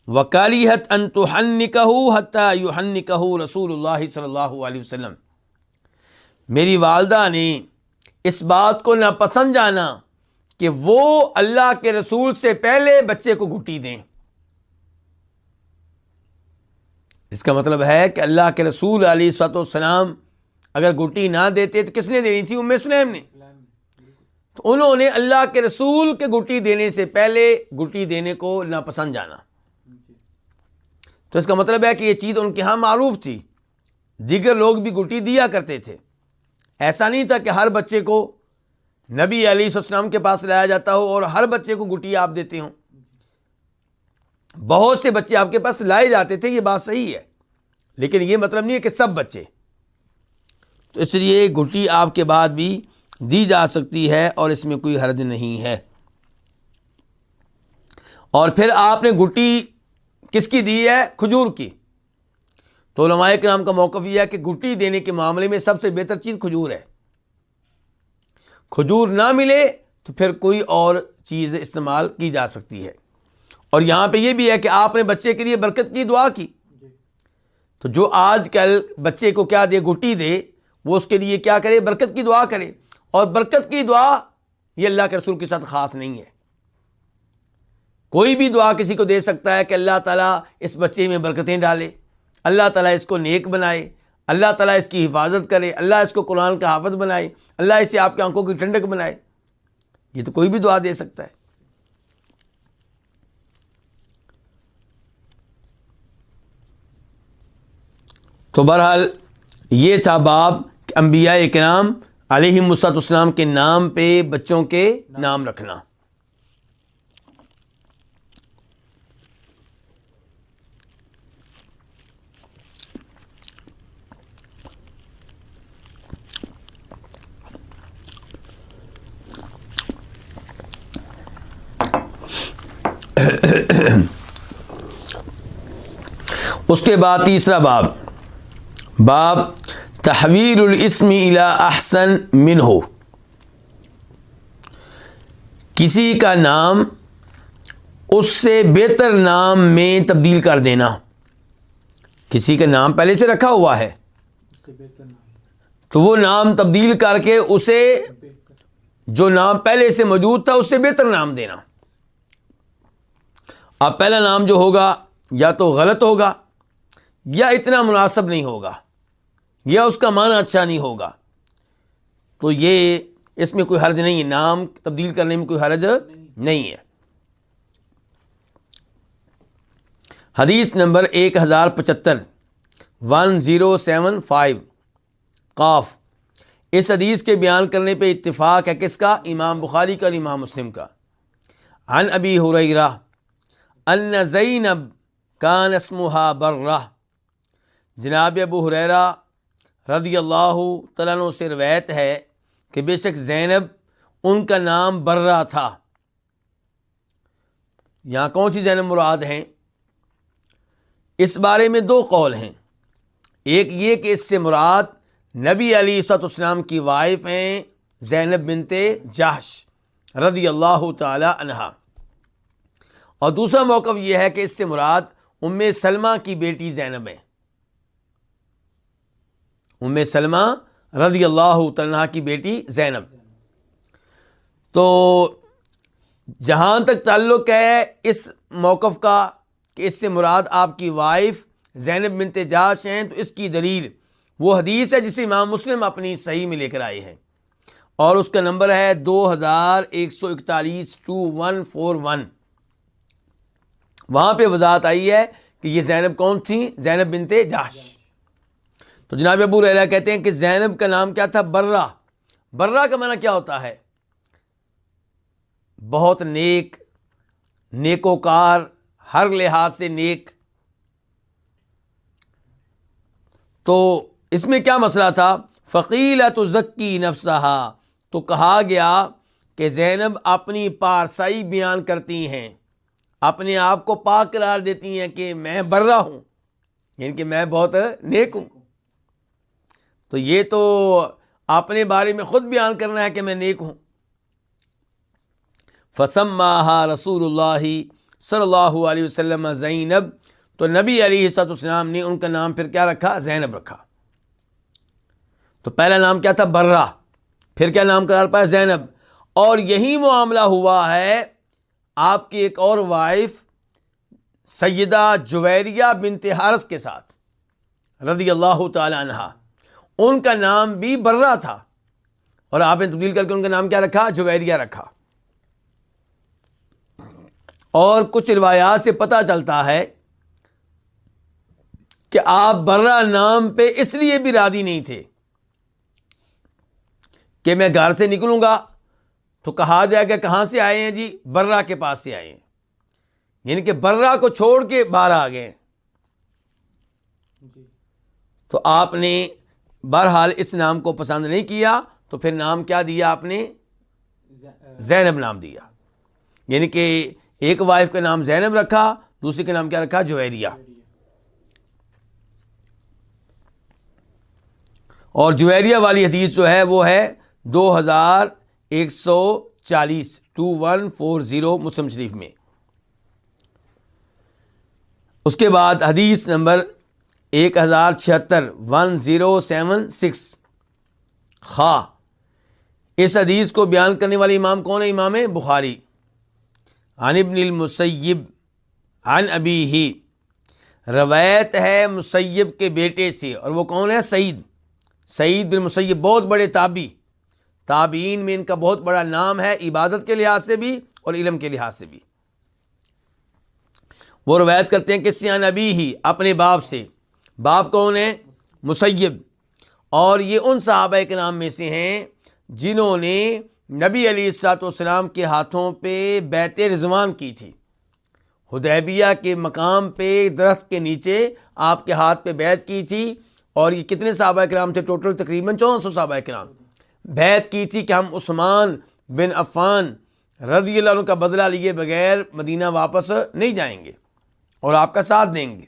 [SPEAKER 1] وَكَرِهَتْ أَن تُحَنِّكَهُ حَتَّى يُحَنِّكَهُ رسول اللہ صلی اللہ علیہ وسلم. میری والدہ نے اس بات کو ناپسند جانا کہ وہ اللہ کے رسول سے پہلے بچے کو گھٹی دیں. اس کا مطلب ہے کہ اللہ کے رسول علیہ السلام اگر گھٹی نہ دیتے تو کس نے دینی تھی؟ ام سلیم نے. تو انہوں نے اللہ کے رسول کے گھٹی دینے سے پہلے گھٹی دینے کو ناپسند جانا. تو اس کا مطلب ہے کہ یہ چیز ان کے ہاں معروف تھی. دیگر لوگ بھی گھٹی دیا کرتے تھے. ایسا نہیں تھا کہ ہر بچے کو نبی علیہ السلام کے پاس لایا جاتا ہو اور ہر بچے کو گھٹی آپ دیتے ہوں. بہت سے بچے آپ کے پاس لائے جاتے تھے، یہ بات صحیح ہے، لیکن یہ مطلب نہیں ہے کہ سب بچے. تو اس لیے گھٹی آپ کے بعد بھی دی جا سکتی ہے اور اس میں کوئی حرج نہیں ہے. اور پھر آپ نے گھٹی کس کی دی ہے؟ کھجور کی. تو علماء کرام کا موقف یہ ہے کہ گھٹی دینے کے معاملے میں سب سے بہتر چیز کھجور ہے. کھجور نہ ملے تو پھر کوئی اور چیز استعمال کی جا سکتی ہے. اور یہاں پہ یہ بھی ہے کہ آپ نے بچے کے لیے برکت کی دعا کی. تو جو آج کل بچے کو کیا دے؟ گھٹی دے. وہ اس کے لیے کیا کرے؟ برکت کی دعا کرے. اور برکت کی دعا یہ اللہ کے رسول کے ساتھ خاص نہیں ہے. کوئی بھی دعا کسی کو دے سکتا ہے کہ اللہ تعالیٰ اس بچے میں برکتیں ڈالے، اللہ تعالیٰ اس کو نیک بنائے، اللہ تعالیٰ اس کی حفاظت کرے، اللہ اس کو قرآن کا حافظ بنائے، اللہ اسے آپ کی آنکھوں کی ٹھنڈک بنائے. یہ تو کوئی بھی دعا دے سکتا ہے. تو بہرحال یہ تھا باب کہ انبیاء کرام علیہم السلام کے نام پہ بچوں کے نام رکھنا. اس کے بعد تیسرا باب تحویل الاسم الی احسن منہ. کسی کا نام اس سے بہتر نام میں تبدیل کر دینا. کسی کا نام پہلے سے رکھا ہوا ہے تو وہ نام تبدیل کر کے اسے جو نام پہلے سے موجود تھا اس سے بہتر نام دینا. اب پہلا نام جو ہوگا یا تو غلط ہوگا یا اتنا مناسب نہیں ہوگا. یا اس کا معنی اچھا نہیں ہوگا تو یہ اس میں کوئی حرج نہیں ہے، نام تبدیل کرنے میں کوئی حرج نہیں ہے۔ حدیث نمبر 1075 1075 قاف۔ اس حدیث کے بیان کرنے پہ اتفاق ہے کس کا؟ امام بخاری کا اور امام مسلم کا۔ عن ابی ہریرہ ان زینب کان اسمها برہ، جناب ابو ہریرہ رضی اللہ تعالیٰ عنہ سے روایت ہے کہ بے شک زینب ان کا نام برہ تھا۔ یہاں کون سی زینب مراد ہیں؟ اس بارے میں دو قول ہیں۔ ایک یہ کہ اس سے مراد نبی علیہ الصلوۃ والسلام کی وائف ہیں زینب بنت جحش رضی اللہ تعالی عنہا، اور دوسرا موقف یہ ہے کہ اس سے مراد ام سلمہ کی بیٹی زینب ہے، ام سلمہ رضی اللہ تعالی عنہا کی بیٹی زینب۔ تو جہاں تک تعلق ہے اس موقف کا کہ اس سے مراد آپ کی وائف زینب بنت جحش ہیں، تو اس کی دلیل وہ حدیث ہے جسے امام مسلم اپنی صحیح میں لے کر آئے ہیں، اور اس کا نمبر ہے 2141 2141۔ وہاں پہ وضاحت آئی ہے کہ یہ زینب کون تھی؟ زینب بنت جحش۔ تو جناب ابو ہریرہ کہتے ہیں کہ زینب کا نام کیا تھا؟ برہ۔ برہ کا معنی کیا ہوتا ہے؟ بہت نیک، نیکوکار، ہر لحاظ سے نیک۔ تو اس میں کیا مسئلہ تھا؟ فقیل تزکی نفسہا، تو کہا گیا کہ زینب اپنی پارسائی بیان کرتی ہیں، اپنے آپ کو پاک قرار دیتی ہیں کہ میں برہ ہوں، یعنی کہ میں بہت نیک ہوں۔ تو یہ تو اپنے بارے میں خود بیان کرنا ہے کہ میں نیک ہوں۔ فسماها رسول اللہ صلی اللہ علیہ وسلم زینب، تو نبی علیہ الصلوۃ والسلام نے ان کا نام پھر کیا رکھا؟ زینب رکھا۔ تو پہلا نام کیا تھا؟ برہ، پھر کیا نام قرار پایا؟ زینب۔ اور یہی معاملہ ہوا ہے آپ کی ایک اور وائف سیدہ جویریہ بنت حارث کے ساتھ رضی اللہ تعالی عنہا، ان کا نام بھی برہ تھا، اور آپ نے تبدیل کر کے ان کا نام کیا رکھا؟ جویریہ رکھا۔ اور کچھ روایات سے پتہ چلتا ہے کہ آپ برہ نام پہ اس لیے بھی راضی نہیں تھے کہ میں گھر سے نکلوں گا تو کہا جائے کہ کہاں سے آئے ہیں؟ جی برہ کے پاس سے آئے ہیں، یعنی کہ برہ کو چھوڑ کے باہر آ گئے۔ تو آپ نے بہرحال اس نام کو پسند نہیں کیا، تو پھر نام کیا دیا آپ نے؟ زینب نام دیا، یعنی کہ ایک وائف کا نام زینب رکھا، دوسری کا نام کیا رکھا؟ جویریہ۔ اور جویریہ والی حدیث جو ہے وہ ہے 2140 2140 مسلم شریف میں۔ اس کے بعد حدیث نمبر 1076 1076 خا۔ اس حدیث کو بیان کرنے والے امام کون ہے؟ امام بخاری۔ عن ابن المسیب عن ابیہ، روایت ہے مسیب کے بیٹے سے، اور وہ کون ہے؟ سعید بن مسیب، بہت بڑے تابعین میں ان کا بہت بڑا نام ہے، عبادت کے لحاظ سے بھی اور علم کے لحاظ سے بھی۔ وہ روایت کرتے ہیں کس سے؟ عن ابیہ، اپنے باپ سے۔ باپ کون ہے؟ مسیب۔ اور یہ ان صحابہ کرام میں سے ہیں جنہوں نے نبی علیہ الصلوۃ والسلام کے ہاتھوں پہ بیعت رضوان کی تھی، حدیبیہ کے مقام پہ درخت کے نیچے آپ کے ہاتھ پہ بیعت کی تھی۔ اور یہ کتنے صحابہ کرام تھے؟ ٹوٹل تقریباً 1400 صحابہ کرام بیعت کی تھی کہ ہم عثمان بن عفان رضی اللہ عنہ کا بدلہ لیے بغیر مدینہ واپس نہیں جائیں گے اور آپ کا ساتھ دیں گے۔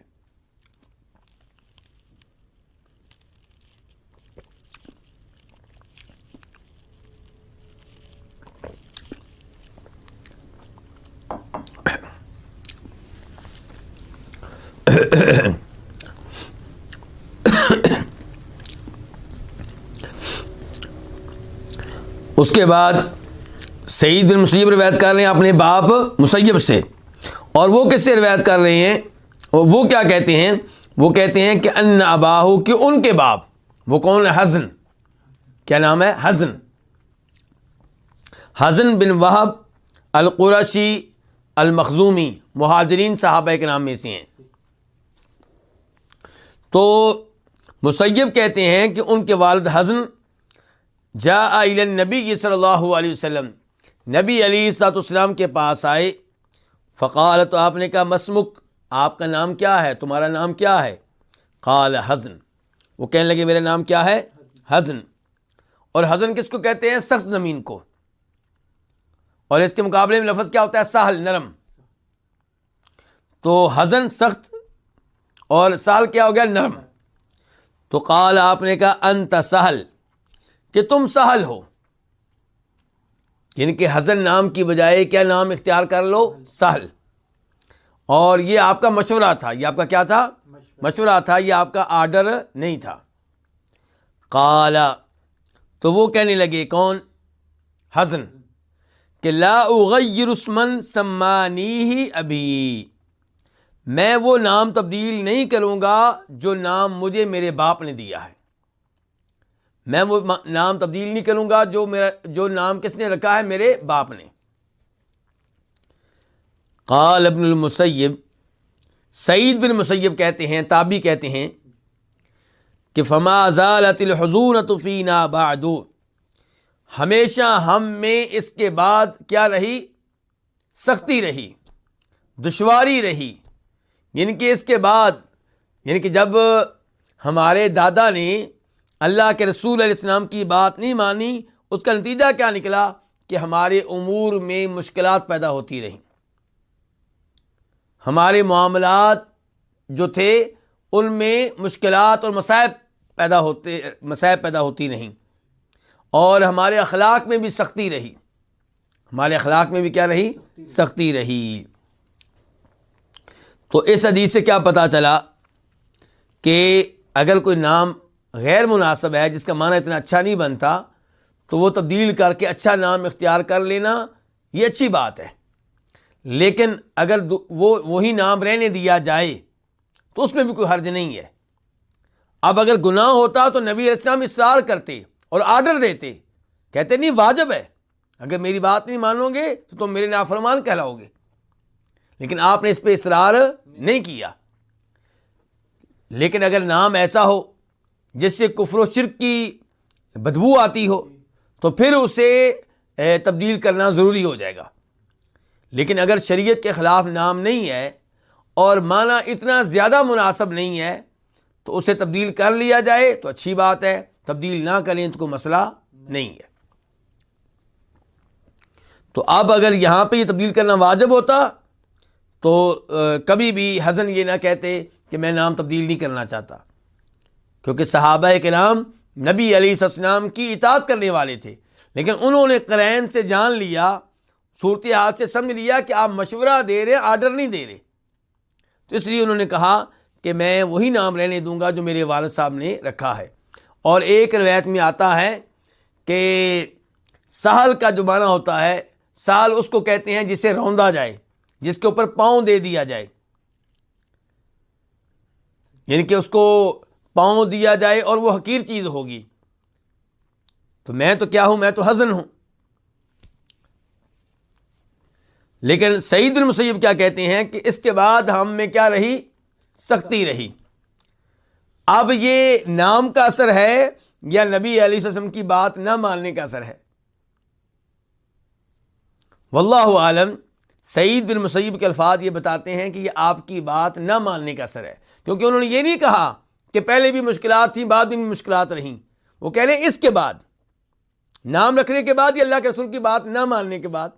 [SPEAKER 1] اس کے بعد سعید بن مسیب روایت کر رہے ہیں اپنے باپ مسیب سے، اور وہ کس سے روایت کر رہے ہیں؟ وہ کیا کہتے ہیں؟ وہ کہتے ہیں کہ ان اباہو، کہ ان کے باپ وہ کون ہے؟ حزن. کیا نام ہے؟ حزن. حزن بن وہب القرشی المخزومی مہاجرین صحابہ کے نام میں سے ہیں. تو مسیب کہتے ہیں کہ ان کے والد حزن جاء الی النبی صلی اللہ علیہ وسلم، نبی علیہ الصلوۃ والسلام کے پاس آئے. فقال، تو آپ نے کہا مسمک، آپ کا نام کیا ہے، تمہارا نام کیا ہے؟ قال حزن، وہ کہنے لگے میرا نام کیا ہے؟ حزن. اور حزن کس کو کہتے ہیں؟ سخت زمین کو. اور اس کے مقابلے میں لفظ کیا ہوتا ہے؟ سہل، نرم. تو حزن سخت اور سہل کیا ہو گیا؟ نرم. تو قال، آپ نے کہا انت سہل، کہ تم سہل ہو. یعنی کہ حزن نام کی بجائے کیا نام اختیار کر لو؟ سہل. اور یہ آپ کا مشورہ تھا. یہ آپ کا کیا تھا؟ مشورہ تھا. یہ آپ کا آرڈر نہیں تھا. قال، تو وہ کہنے لگے، کون؟ حزن، کہ لا اغیر اسما سمانیہ ابی، میں وہ نام تبدیل نہیں کروں گا جو نام مجھے میرے باپ نے دیا ہے. میں وہ نام تبدیل نہیں کروں گا جو نام کس نے رکھا ہے؟ میرے باپ نے. قال ابن المسیب، سعید بن مسیب کہتے ہیں، تابعی کہتے ہیں کہ فما زالت الحزونۃ فینا بعد، ہمیشہ ہم میں اس کے بعد کیا رہی؟ سختی رہی، دشواری رہی. یعنی کہ اس کے بعد، یعنی کہ جب ہمارے دادا نے اللہ کے رسول علیہ السلام کی بات نہیں مانی، اس کا نتیجہ کیا نکلا؟ کہ ہمارے امور میں مشکلات پیدا ہوتی رہیں. ہمارے معاملات جو تھے ان میں مشکلات اور مصائب پیدا ہوتی رہیں. اور ہمارے اخلاق میں بھی سختی رہی. ہمارے اخلاق میں بھی کیا رہی؟ سختی رہی. تو اس حدیث سے کیا پتہ چلا کہ اگر کوئی نام غیر مناسب ہے، جس کا معنی اتنا اچھا نہیں بنتا، تو وہ تبدیل کر کے اچھا نام اختیار کر لینا یہ اچھی بات ہے. لیکن اگر وہی نام رہنے دیا جائے تو اس میں بھی کوئی حرج نہیں ہے. اب اگر گناہ ہوتا تو نبی علیہ السلام اصرار کرتے اور آرڈر دیتے، کہتے نہیں واجب ہے، اگر میری بات نہیں مانو گے تو تم میرے نافرمان کہلاؤ گے. لیکن آپ نے اس پہ اصرار نہیں کیا. لیکن اگر نام ایسا ہو جس سے کفر و شرک کی بدبو آتی ہو تو پھر اسے تبدیل کرنا ضروری ہو جائے گا. لیکن اگر شریعت کے خلاف نام نہیں ہے اور معنی اتنا زیادہ مناسب نہیں ہے تو اسے تبدیل کر لیا جائے تو اچھی بات ہے. تبدیل نہ کریں تو کوئی مسئلہ نہیں ہے. تو اب اگر یہاں پہ یہ تبدیل کرنا واجب ہوتا تو کبھی بھی حزن یہ نہ کہتے کہ میں نام تبدیل نہیں کرنا چاہتا، کیونکہ صحابہ کرام نبی علیہ السلام کی اطاعت کرنے والے تھے. لیکن انہوں نے قرائن سے جان لیا، صورتحال سے سمجھ لیا کہ آپ مشورہ دے رہے، آرڈر نہیں دے رہے. تو اس لیے انہوں نے کہا کہ میں وہی نام رہنے دوں گا جو میرے والد صاحب نے رکھا ہے. اور ایک روایت میں آتا ہے کہ سہل کا جو معنی ہوتا ہے، سہل اس کو کہتے ہیں جسے روندا جائے، جس کے اوپر پاؤں دے دیا جائے. یعنی کہ اس کو پاؤں دیا جائے اور وہ حقیر چیز ہوگی. تو میں تو کیا ہوں؟ میں تو حزن ہوں. لیکن سعید بن مسیب کیا کہتے ہیں کہ اس کے بعد ہم میں کیا رہی؟ سختی رہی. اب یہ نام کا اثر ہے یا نبی علیہ وسلم کی بات نہ ماننے کا اثر ہے؟ واللہ عالم. سعید بن مسیب کے الفاظ یہ بتاتے ہیں کہ یہ آپ کی بات نہ ماننے کا اثر ہے، کیونکہ انہوں نے یہ نہیں کہا کہ پہلے بھی مشکلات تھیں بعد میں بھی مشکلات رہیں. وہ کہہ رہے ہیں اس کے بعد، نام رکھنے کے بعد یا اللہ کے رسول کی بات نہ ماننے کے بعد.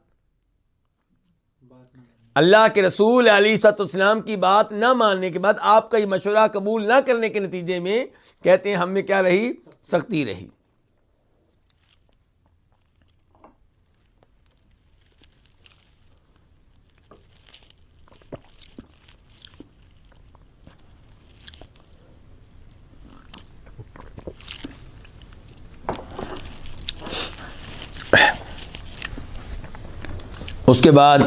[SPEAKER 1] اللہ کے رسول علیہ السلام کی بات نہ ماننے کے بعد آپ کا یہ مشورہ قبول نہ کرنے کے نتیجے میں کہتے ہیں ہم میں کیا رہی؟ سختی رہی. اس کے بعد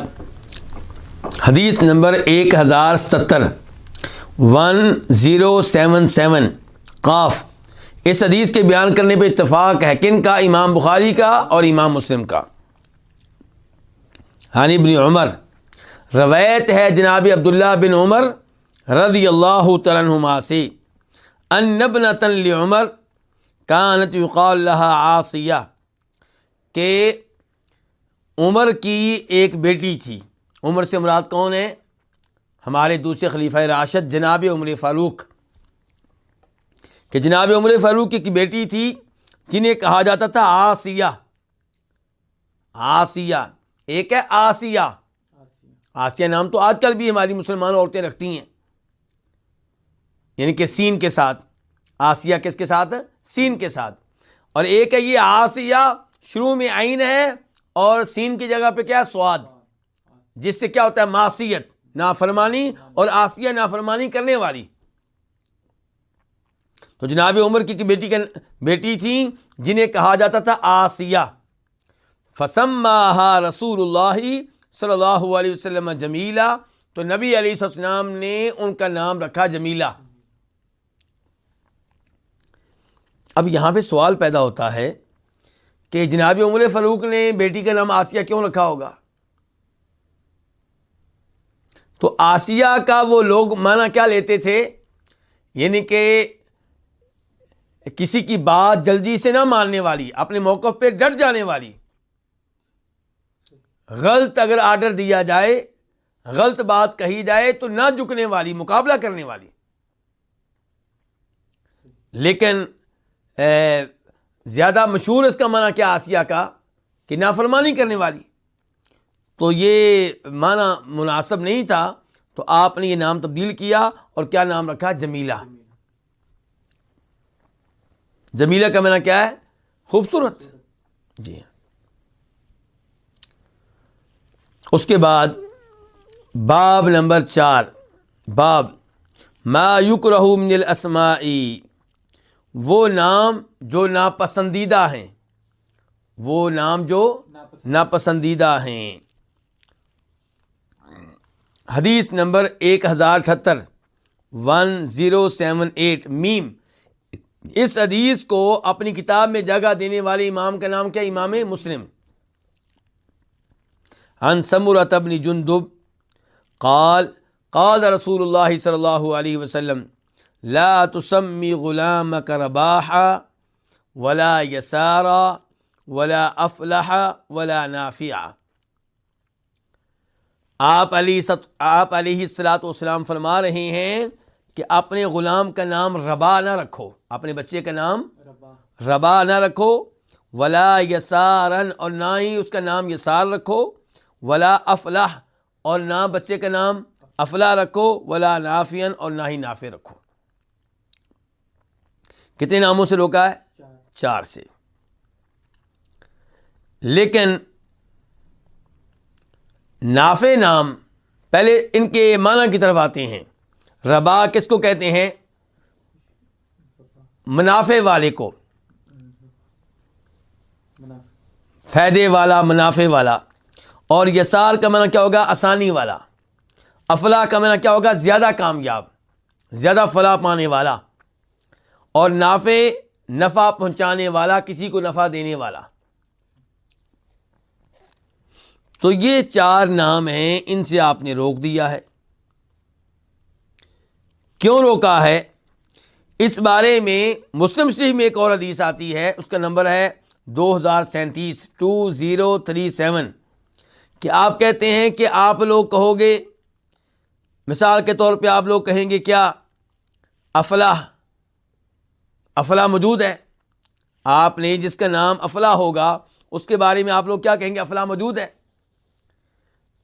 [SPEAKER 1] حدیث نمبر 1077 1077 قاف اس حدیث کے بیان کرنے پہ اتفاق ہے کن کا؟ امام بخاری کا اور امام مسلم کا۔ عن ابن عمر، روایت ہے جناب عبداللہ بن عمر رضی اللہ تعالیٰ عنہما سے، ان ابنۃ لعمر کانت یقال لها عاصیہ، کہ عمر کی ایک بیٹی تھی۔ عمر سے مراد کون ہے؟ ہمارے دوسرے خلیفہ راشد جناب عمر فاروق، کہ جناب عمر فاروق کی بیٹی تھی جنہیں کہا جاتا تھا عاصیہ۔ عاصیہ ایک ہے آسیہ، آسیہ نام تو آج کل بھی ہماری مسلمان عورتیں رکھتی ہیں، یعنی کہ سین کے ساتھ۔ آسیہ کس کے ساتھ؟ سین کے ساتھ۔ اور ایک ہے یہ آسیہ، شروع میں عین ہے اور سین کی جگہ پہ کیا ہے؟ سواد، جس سے کیا ہوتا ہے؟ معصیت، نافرمانی، اور آسیہ نافرمانی کرنے والی۔ تو جناب عمر کی بیٹی تھی جنہیں کہا جاتا تھا آسیہ۔ فسماها رسول اللہ صلی اللہ علیہ وسلم جمیلہ، تو نبی علیہ السلام نے ان کا نام رکھا جمیلہ۔ اب یہاں پہ سوال پیدا ہوتا ہے کہ جناب عمر فاروق نے بیٹی کا نام آسیہ کیوں رکھا ہوگا؟ تو آسیہ کا وہ لوگ معنی کیا لیتے تھے؟ یعنی کہ کسی کی بات جلدی سے نہ ماننے والی، اپنے موقف پہ ڈٹ جانے والی، غلط اگر آرڈر دیا جائے، غلط بات کہی جائے تو نہ جھکنے والی، مقابلہ کرنے والی۔ لیکن زیادہ مشہور اس کا معنی کیا آسیہ کا؟ کہ نافرمانی کرنے والی۔ تو یہ معنی مناسب نہیں تھا، تو آپ نے یہ نام تبدیل کیا اور کیا نام رکھا؟ جمیلہ۔ جمیلہ کا معنی کیا ہے؟ خوبصورت۔ جی ہاں۔ اس کے بعد باب نمبر 4، باب ما یکرہ من الاسماء، وہ نام جو ناپسندیدہ ہیں، وہ نام جو ناپسندیدہ ہیں۔ حدیث نمبر 1078، 1078 میم۔ اس حدیث کو اپنی کتاب میں جگہ دینے والے امام کا نام کیا؟ امام مسلم۔ عن سمرۃ بن جندب قال قال رسول اللہ صلی اللہ علیہ وسلم لا تسمی غلامک رباحا ولا یسارا ولا افلح ولا نافعا۔ آپ علیہ الصلوۃ والسلام فرما رہے ہیں کہ اپنے غلام کا نام ربا نہ رکھو، اپنے بچے کا نام ربا نہ رکھو، ولا یسارن، اور نہ ہی اس کا نام یسار رکھو، ولا افلح، اور نہ بچے کا نام افلا رکھو، ولا نافعن، اور نہ ہی نافع رکھو۔ کتنے ناموں سے روکا ہے؟ 4 سے۔ لیکن نافع نام، پہلے ان کے معنی کی طرف آتے ہیں۔ ربا کس کو کہتے ہیں؟ منافع والے کو، فائدے والا، منافع والا۔ اور یسار کا معنی کیا ہوگا؟ آسانی والا۔ افلاح کا معنی کیا ہوگا؟ زیادہ کامیاب، زیادہ فلاح پانے والا۔ اور نافع، نفع پہنچانے والا، کسی کو نفع دینے والا۔ تو یہ 4 نام ہیں، ان سے آپ نے روک دیا ہے۔ کیوں روکا ہے؟ اس بارے میں مسلم شریف میں ایک اور حدیث آتی ہے، اس کا نمبر ہے 2037، 2037، کہ آپ کہتے ہیں کہ آپ لوگ کہو گے، مثال کے طور پہ آپ لوگ کہیں گے کیا؟ افلاح، افلاح موجود ہے۔ آپ نے جس کا نام افلاح ہوگا اس کے بارے میں آپ لوگ کیا کہیں گے؟ افلاح موجود ہے۔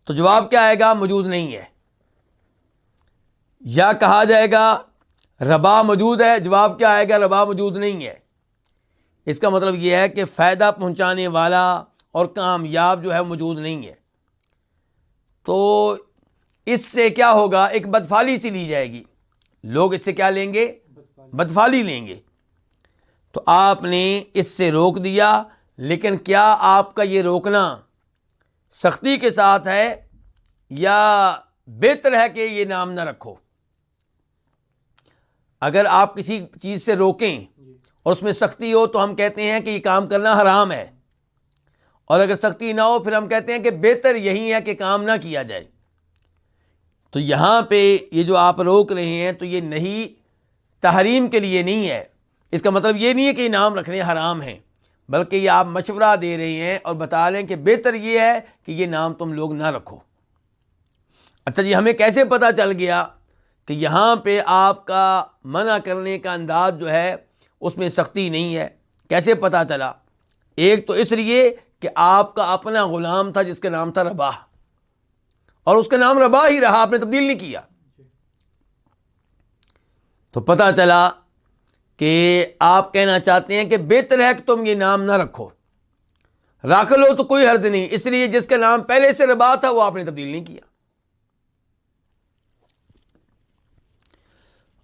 [SPEAKER 1] تو جواب کیا آئے گا؟ موجود نہیں ہے۔ یا کہا جائے گا ربا موجود ہے، جواب کیا آئے گا؟ ربا موجود نہیں ہے۔ اس کا مطلب یہ ہے کہ فائدہ پہنچانے والا اور کامیاب جو ہے موجود نہیں ہے۔ تو اس سے کیا ہوگا؟ ایک بدفعلی سی لی جائے گی، لوگ اس سے کیا لیں گے؟ بدفعلی لیں گے۔ تو آپ نے اس سے روک دیا، لیکن کیا آپ کا یہ روکنا سختی کے ساتھ ہے یا بہتر ہے کہ یہ نام نہ رکھو؟ اگر آپ کسی چیز سے روکیں اور اس میں سختی ہو تو ہم کہتے ہیں کہ یہ کام کرنا حرام ہے، اور اگر سختی نہ ہو پھر ہم کہتے ہیں کہ بہتر یہی ہے کہ کام نہ کیا جائے۔ تو یہاں پہ یہ جو آپ روک رہے ہیں تو یہ نہیں تحریم کے لیے نہیں ہے، اس کا مطلب یہ نہیں ہے کہ یہ نام رکھنے حرام ہیں، بلکہ یہ آپ مشورہ دے رہے ہیں اور بتا لیں کہ بہتر یہ ہے کہ یہ نام تم لوگ نہ رکھو۔ اچھا جی، ہمیں کیسے پتہ چل گیا کہ یہاں پہ آپ کا منع کرنے کا انداز جو ہے اس میں سختی نہیں ہے؟ کیسے پتہ چلا؟ ایک تو اس لیے کہ آپ کا اپنا غلام تھا جس کا نام تھا رباح، اور اس کا نام رباح ہی رہا، آپ نے تبدیل نہیں کیا، تو پتہ چلا کہ آپ کہنا چاہتے ہیں کہ بہتر ہے کہ تم یہ نام نہ رکھو، رکھ لو تو کوئی حرج نہیں، اس لیے جس کا نام پہلے سے رباح تھا وہ آپ نے تبدیل نہیں کیا۔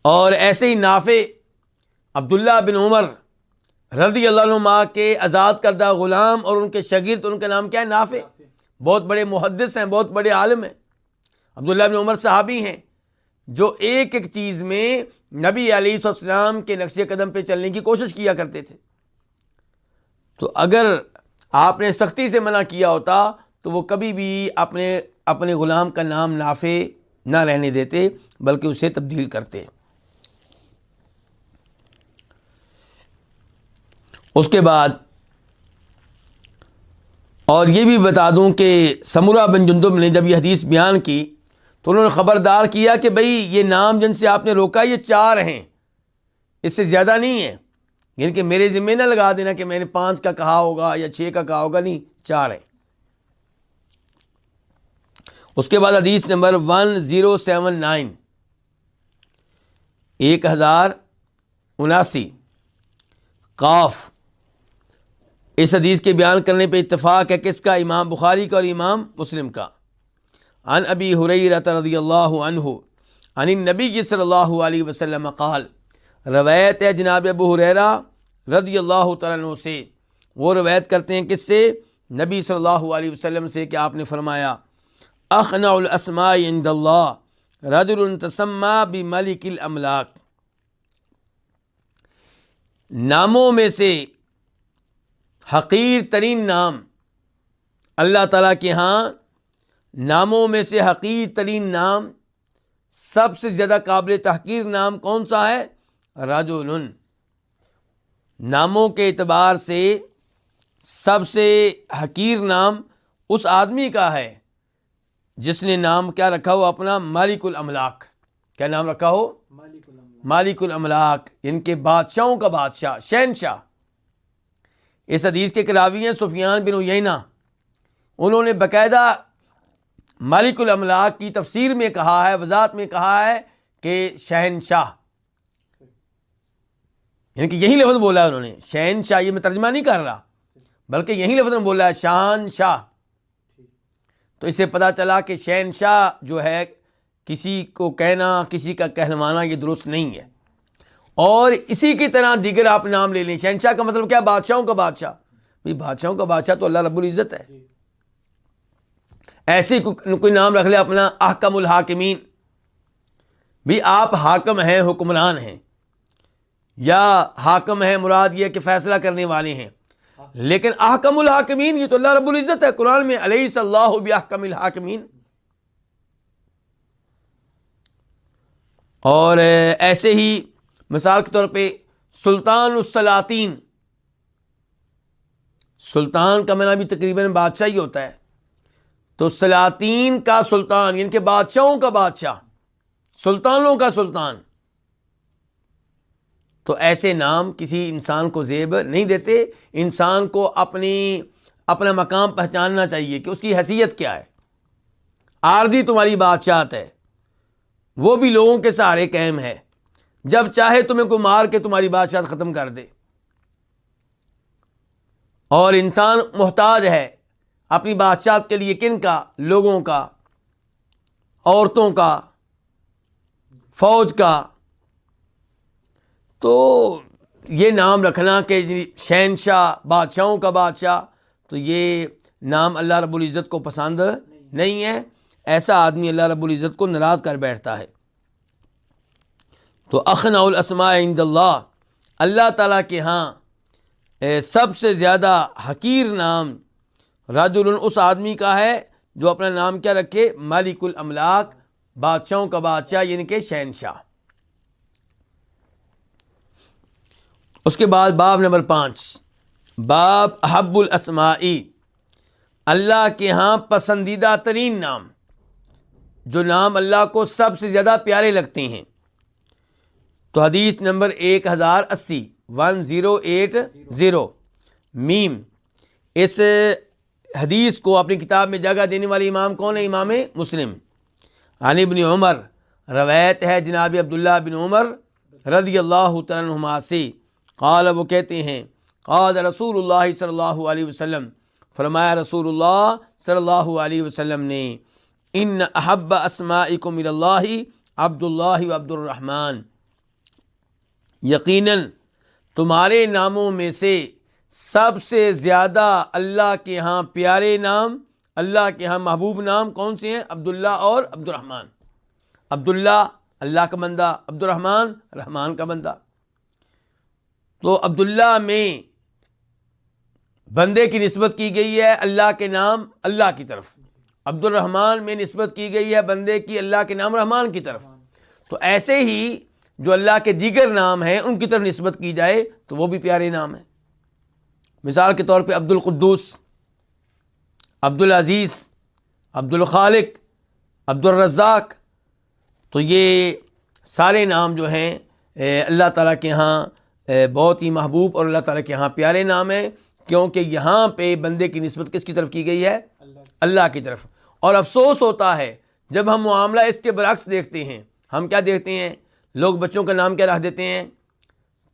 [SPEAKER 1] اور ایسے ہی نافع عبداللہ بن عمر رضی اللہ عنہما کے آزاد کردہ غلام اور ان کے شاگرد، ان کا نام کیا ہے؟ نافع، بہت بڑے محدث ہیں، بہت بڑے عالم ہیں۔ عبداللہ بن عمر صحابی ہیں جو ایک ایک چیز میں نبی علیہ السلام کے نقش قدم پہ چلنے کی کوشش کیا کرتے تھے، تو اگر آپ نے سختی سے منع کیا ہوتا تو وہ کبھی بھی اپنے غلام کا نام نافع نہ رہنے دیتے بلکہ اسے تبدیل کرتے۔ اس کے بعد اور یہ بھی بتا دوں کہ سمرہ بن جندب نے جب یہ حدیث بیان کی تو انہوں نے خبردار کیا کہ بھئی یہ نام جن سے آپ نے روکا یہ 4 ہیں، اس سے زیادہ نہیں ہیں، یعنی کہ میرے ذمہ نہ لگا دینا کہ میں نے 5 کا کہا ہوگا یا 6 کا کہا ہوگا، نہیں، 4 ہیں۔ اس کے بعد حدیث نمبر 1079 1079 قاف، اس حدیث کے بیان کرنے پہ اتفاق ہے کس کا؟ امام بخاری کا اور امام مسلم کا۔ عن ابی ہریرہ رضی اللہ عنہ عن النبی صلی اللہ علیہ وسلم قال، روایت ہے جناب ابو ہریرہ رضی اللہ تعالیٰ عنہ سے، وہ روایت کرتے ہیں کس سے؟ نبی صلی اللہ علیہ وسلم سے، کہ آپ نے فرمایا اخنع الاسماء عند اللہ رجل تسمى بملک الاملاک، ناموں میں سے حقیر ترین نام اللہ تعالیٰ کے ہاں، ناموں میں سے حقیر ترین نام، سب سے زیادہ قابل تحقیر نام کون سا ہے؟ رجل، ناموں کے اعتبار سے سب سے حقیر نام اس آدمی کا ہے جس نے نام کیا رکھا ہو اپنا؟ مالک الاملاک۔ کیا نام رکھا ہو؟ مالک الاملاک، ان کے بادشاہوں کا بادشاہ، شہنشاہ۔ اس حدیث کے راوی ہیں سفیان بن عیینہ، انہوں نے باقاعدہ مالک الاملاک کی تفسیر میں کہا ہے، وضاحت میں کہا ہے کہ شہنشاہ، یعنی کہ یہی لفظ بولا ہے انہوں نے، شہنشاہ، یہ میں ترجمہ نہیں کر رہا بلکہ یہی لفظ میں بولا ہے، شہنشاہ۔ تو اسے پتہ چلا کہ شہنشاہ جو ہے کسی کو کہنا، کسی کا کہلوانا یہ درست نہیں ہے۔ اور اسی کی طرح دیگر آپ نام لے لیں، شہنشاہ کا مطلب کیا؟ بادشاہوں کا بادشاہ، بھئی بادشاہوں کا بادشاہ تو اللہ رب العزت ہے۔ ایسے کوئی نام رکھ لے اپنا احکم الحاکمین، بھی آپ حاکم ہیں، حکمران ہیں، یا حاکم ہیں مراد یہ کہ فیصلہ کرنے والے ہیں، لیکن احکم الحاکمین یہ تو اللہ رب العزت ہے، قرآن میں الیس اللہ باحکم الحاکمین۔ اور ایسے ہی مثال کے طور پہ سلطان السلاطین، سلطان کا معنی بھی تقریباً بادشاہ ہی ہوتا ہے، تو سلاطین کا سلطان یعنی کہ بادشاہوں کا بادشاہ، سلطانوں کا سلطان۔ تو ایسے نام کسی انسان کو زیب نہیں دیتے، انسان کو اپنا مقام پہچاننا چاہیے کہ اس کی حیثیت کیا ہے۔ عارضی تمہاری بادشاہت ہے، وہ بھی لوگوں کے سہارے قائم ہے، جب چاہے تمہیں کو مار کے تمہاری بادشاہت ختم کر دے۔ اور انسان محتاج ہے اپنی بادشاہت کے لیے کن کا؟ لوگوں کا، عورتوں کا، فوج کا۔ تو یہ نام رکھنا کہ شہنشاہ، بادشاہوں کا بادشاہ، تو یہ نام اللہ رب العزت کو پسند نہیں ہے، ایسا آدمی اللہ رب العزت کو ناراض کر بیٹھتا ہے۔ تو اخنع الاسماء عند اللہ، اللہ تعالیٰ کے ہاں سب سے زیادہ حقیر نام رجل اس آدمی کا ہے جو اپنا نام کیا رکھے؟ مالک الاملاک، بادشاہوں کا بادشاہ، یعنی کہ شہنشاہ۔ اس کے بعد باب نمبر 5، باب احب الاسمائی، اللہ کے ہاں پسندیدہ ترین نام، جو نام اللہ کو سب سے زیادہ پیارے لگتے ہیں۔ تو حدیث نمبر 1080 میم، اس حدیث کو اپنی کتاب میں جگہ دینے والے امام کون ہے؟ امام مسلم۔ عن ابن عمر، روایت ہے جناب عبداللہ بن عمر رضی اللہ تعالیٰ عنہما سے، قال، وہ کہتے ہیں، قال رسول اللہ صلی اللہ علیہ وسلم، فرمایا رسول اللہ صلی اللہ علیہ وسلم نے، ان احب اسمائکم الی اللہ عبداللہ و عبد الرحمن، یقیناً تمہارے ناموں میں سے سب سے زیادہ اللہ کے ہاں پیارے نام، اللہ کے ہاں محبوب نام کون سے ہیں؟ عبداللہ اور عبد الرحمن۔ عبداللہ اللہ کا بندہ، عبد الرحمن رحمان کا بندہ۔ تو عبداللہ میں بندے کی نسبت کی گئی ہے اللہ کے نام اللہ کی طرف، عبد الرحمن میں نسبت کی گئی ہے بندے کی اللہ کے نام رحمان کی طرف۔ تو ایسے ہی جو اللہ کے دیگر نام ہیں ان کی طرف نسبت کی جائے تو وہ بھی پیارے نام ہیں۔ مثال کے طور پہ عبد القدوس، عبد العزیز، عبد الخالق، عبد الرزاق، تو یہ سارے نام جو ہیں اللہ تعالیٰ کے ہاں بہت ہی محبوب اور اللہ تعالیٰ کے ہاں پیارے نام ہیں، کیونکہ یہاں پہ بندے کی نسبت کس کی طرف کی گئی ہے؟ اللہ کی طرف۔ اور افسوس ہوتا ہے جب ہم معاملہ اس کے برعکس دیکھتے ہیں۔ ہم کیا دیکھتے ہیں؟ لوگ بچوں کا نام کیا رکھ دیتے ہیں؟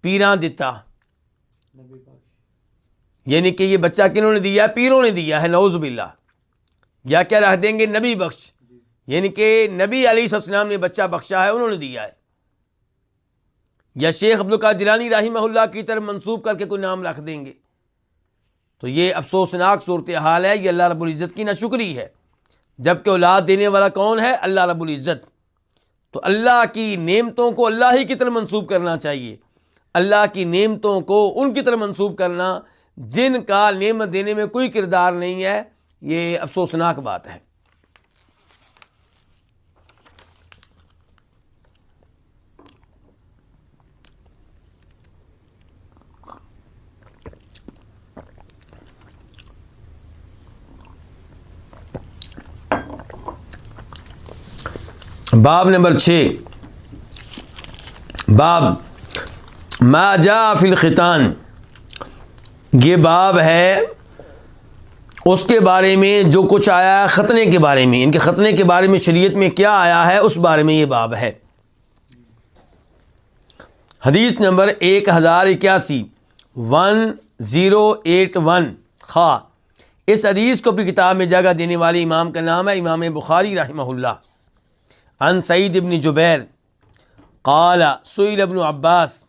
[SPEAKER 1] پیراں دتا، یعنی کہ یہ بچہ کنہوں نے دیا؟ پیروں نے دیا ہے، نعوذ باللہ۔ یا کیا رکھ دیں گے؟ نبی بخش، یعنی کہ نبی علیہ السلام نے بچہ بخشا ہے، انہوں نے دیا ہے۔ یا شیخ عبدالقادر جیلانی رحمہ اللہ کی طرف منسوب کر کے کوئی نام رکھ دیں گے۔ تو یہ افسوسناک صورتحال ہے، یہ اللہ رب العزت کی ناشکری ہے، جبکہ اولاد دینے والا کون ہے؟ اللہ رب العزت۔ تو اللہ کی نعمتوں کو اللہ ہی کی طرف منسوب کرنا چاہیے، اللہ کی نعمتوں کو ان کی طرف منسوب کرنا جن کا نعمت دینے میں کوئی کردار نہیں ہے، یہ افسوسناک بات ہے۔ باب نمبر 6، باب ما جاء فی الختان، یہ باب ہے اس کے بارے میں جو کچھ آیا ہے ختنے کے بارے میں، ان کے ختنے کے بارے میں شریعت میں کیا آیا ہے اس بارے میں یہ باب ہے۔ حدیث نمبر 1081 خا، اس حدیث کو اپنی کتاب میں جگہ دینے والے امام کا نام ہے امام بخاری رحمہ اللہ۔ عن سعید ابن جبیر قال سئل ابن عباس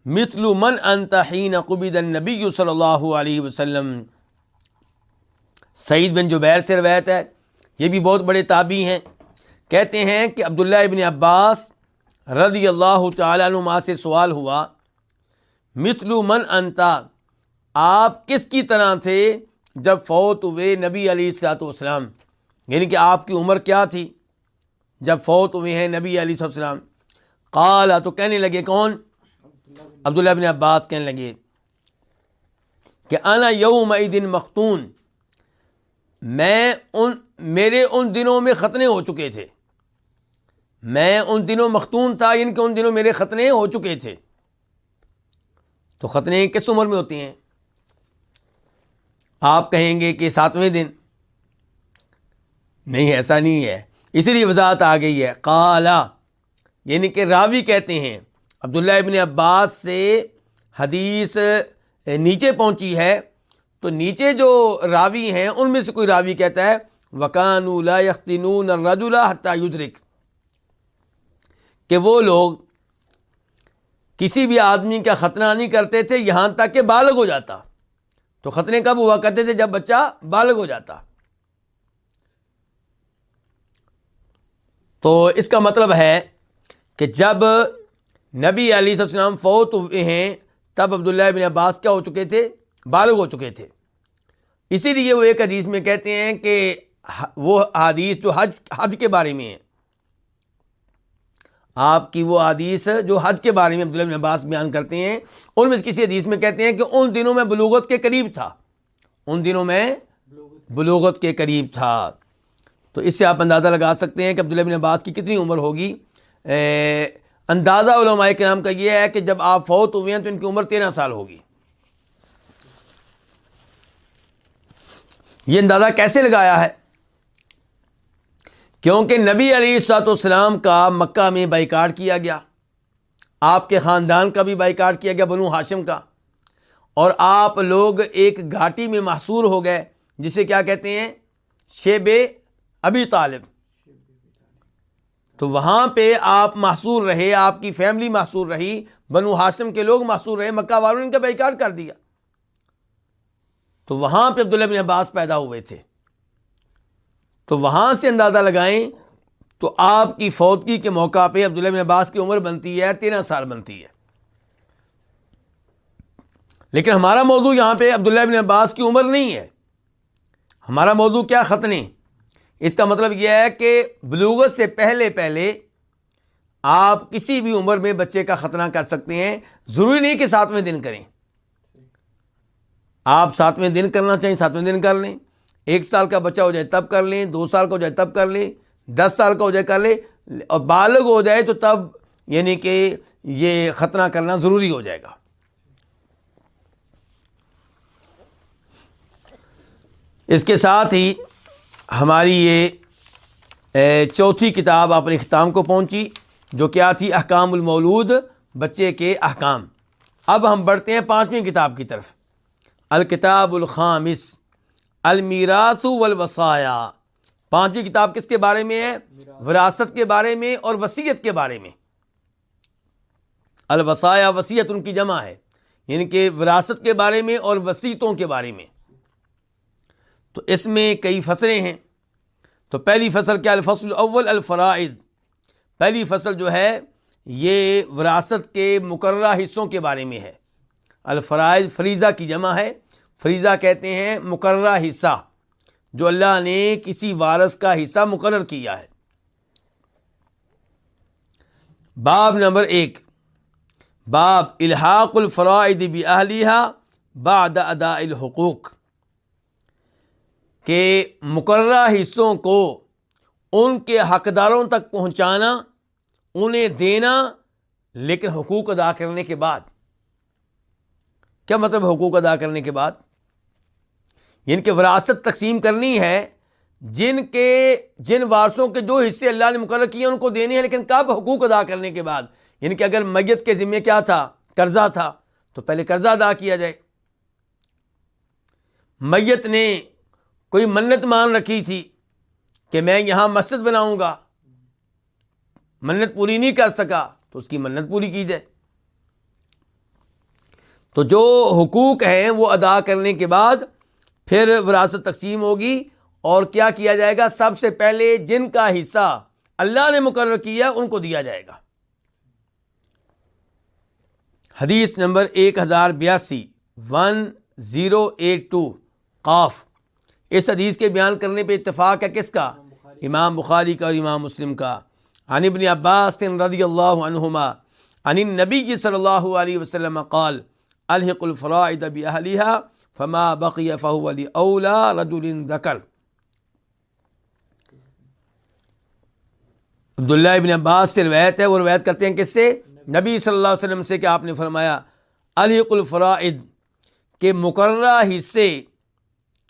[SPEAKER 1] مثل من انت حین قبض النبی صلی اللہ علیہ وسلم، سعید بن جبیر سے روایت ہے، یہ بھی بہت بڑے تابعی ہیں۔ کہتے ہیں کہ عبداللہ ابن عباس رضی اللہ تعالیٰ عنہما سے سوال ہوا، مثل من انت، آپ کس کی طرح تھے جب فوت ہوئے نبی علیہ الصلوۃ والسلام، یعنی کہ آپ کی عمر کیا تھی جب فوت ہوئے ہیں نبی علیہ السلام؟ قال، تو کہنے لگے کون؟ عبداللہ بن عباس کہنے لگے کہ انا یومئذ مختون، میرے ان دنوں میں ختنے ہو چکے تھے، میں ان دنوں مختون تھا، یعنی کہ ان دنوں میرے ختنے ہو چکے تھے۔ تو ختنے کس عمر میں ہوتے ہیں؟ آپ کہیں گے کہ 7ویں دن، نہیں، ایسا نہیں ہے، اسی لیے وضاحت آ گئی ہے۔ قالا، یعنی کہ راوی کہتے ہیں عبداللہ ابن عباس سے حدیث نیچے پہنچی ہے، تو نیچے جو راوی ہیں ان میں سے کوئی راوی کہتا ہے وَكَانُوا لَا يَخْتِنُونَ الرَّجُلَ حَتَّى يُدْرِكَ، کہ وہ لوگ کسی بھی آدمی کا ختنہ نہیں کرتے تھے یہاں تک کہ بالغ ہو جاتا۔ تو ختنے کب ہوا کرتے تھے؟ جب بچہ بالغ ہو جاتا۔ تو اس کا مطلب ہے کہ جب نبی علیہ السلام فوت ہوئے ہیں تب عبداللہ بن عباس کیا ہو چکے تھے؟ بالغ ہو چکے تھے. اسی لیے وہ ایک حدیث میں کہتے ہیں کہ وہ حدیث جو حج کے بارے میں ہے، آپ کی وہ حدیث جو حج کے بارے میں عبداللہ بن عباس بیان کرتے ہیں، ان میں کسی حدیث میں کہتے ہیں کہ ان دنوں میں بلوغت کے قریب تھا، ان دنوں میں بلوغت کے قریب تھا. تو اس سے آپ اندازہ لگا سکتے ہیں کہ عبداللہ بن عباس کی کتنی عمر ہوگی. اندازہ علماء کرام کا یہ ہے کہ جب آپ فوت ہوئے ہیں تو ان کی عمر 13 سال ہوگی. یہ اندازہ کیسے لگایا ہے؟ کیونکہ نبی علیہ الصلوۃ والسلام کا مکہ میں بائیکاٹ کیا گیا، آپ کے خاندان کا بھی بائیکاٹ کیا گیا، بنو ہاشم کا، اور آپ لوگ ایک گھاٹی میں محصور ہو گئے جسے کیا کہتے ہیں؟ شیب ابی طالب. تو وہاں پہ آپ محصور رہے، آپ کی فیملی محصور رہی، بنو ہاشم کے لوگ محصور رہے، مکہ والوں نے ان کا بائیکاٹ کر دیا. تو وہاں پہ عبداللہ بن عباس پیدا ہوئے تھے. تو وہاں سے اندازہ لگائیں تو آپ کی فوتگی کے موقع پہ عبداللہ بن عباس کی عمر بنتی ہے 13 سال بنتی ہے. لیکن ہمارا موضوع یہاں پہ عبداللہ بن عباس کی عمر نہیں ہے، ہمارا موضوع کیا؟ ختنے. اس کا مطلب یہ ہے کہ بلوغت سے پہلے آپ کسی بھی عمر میں بچے کا ختنہ کر سکتے ہیں، ضروری نہیں کہ 7ویں دن کریں. آپ 7ویں دن کرنا چاہیں 7ویں دن کر لیں، 1 سال کا بچہ ہو جائے تب کر لیں، 2 سال کا ہو جائے تب کر لیں، 10 سال کا ہو جائے کر لیں، اور بالغ ہو جائے تو تب یعنی کہ یہ ختنہ کرنا ضروری ہو جائے گا. اس کے ساتھ ہی ہماری یہ چوتھی کتاب اپنے اختتام کو پہنچی، جو کیا تھی؟ احکام المولود، بچے کے احکام. اب ہم بڑھتے ہیں 5ویں کتاب کی طرف، الکتاب الخامس، المیراث والوصایا. 5ویں کتاب کس کے بارے میں ہے؟ وراثت کے بارے میں اور وصیت کے بارے میں. الوصایا وصیت ان کی جمع ہے، یعنی کہ وراثت کے بارے میں اور وصیتوں کے بارے میں. تو اس میں کئی فصلیں ہیں. تو پہلی فصل کیا؟ الفصل الاول الفرائض. پہلی فصل جو ہے یہ وراثت کے مقررہ حصوں کے بارے میں ہے. الفرائض فریضہ کی جمع ہے، فریضہ کہتے ہیں مقررہ حصہ، جو اللہ نے کسی وارث کا حصہ مقرر کیا ہے. باب نمبر 1، باب الحاق الفرائض باہلیها بعد اداء الحقوق، کہ مقررہ حصوں کو ان کے حقداروں تک پہنچانا، انہیں دینا، لیکن حقوق ادا کرنے کے بعد. کیا مطلب حقوق ادا کرنے کے بعد؟ یعنی کہ وراثت تقسیم کرنی ہے، جن وارثوں کے جو حصے اللہ نے مقرر کیے ان کو دینے ہیں، لیکن کب؟ حقوق ادا کرنے کے بعد. یعنی کہ اگر میت کے ذمے کیا تھا؟ قرضہ تھا، تو پہلے قرضہ ادا کیا جائے. میت نے کوئی منت مان رکھی تھی کہ میں یہاں مسجد بناؤں گا، منت پوری نہیں کر سکا تو اس کی منت پوری کی جائے. تو جو حقوق ہیں وہ ادا کرنے کے بعد پھر وراثت تقسیم ہوگی، اور کیا کیا جائے گا؟ سب سے پہلے جن کا حصہ اللہ نے مقرر کیا ان کو دیا جائے گا. حدیث نمبر 1082 1082 قاف. اس حدیث کے بیان کرنے پہ اتفاق ہے کس کا؟ امام بخاری کا اور امام مسلم کا. عن ابن عباس رضی اللہ عنہما عن النبی صلی اللہ علیہ وسلم قال الحق الفرائض باہلیها فما بقی فهو لأولی رجل ذکر. عبداللہ ابن عباس سے روایت ہے، وہ روایت کرتے ہیں کس سے؟ نبی صلی اللہ علیہ وسلم سے، کہ آپ نے فرمایا الحق الفرائض، کہ مقررہ حصے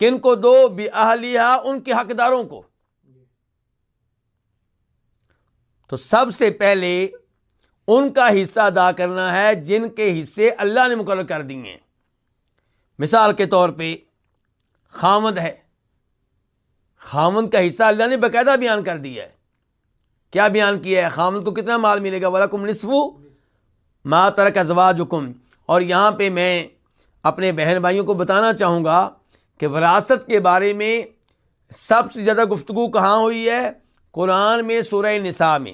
[SPEAKER 1] کن کو دو؟ باہلیہا، ان کے حقداروں کو. تو سب سے پہلے ان کا حصہ ادا کرنا ہے جن کے حصے اللہ نے مقرر کر دیے ہیں. مثال کے طور پہ خاوند ہے، خاوند کا حصہ اللہ نے باقاعدہ بیان کر دیا ہے. کیا بیان کیا ہے؟ خاوند کو کتنا مال ملے گا؟ وَلَكُمْ نِصْفُ مَا تَرَكَ أَزْوَاجُكُمْ. اور یہاں پہ میں اپنے بہن بھائیوں کو بتانا چاہوں گا کہ وراثت کے بارے میں سب سے زیادہ گفتگو کہاں ہوئی ہے؟ قرآن میں، سورہ نساء میں،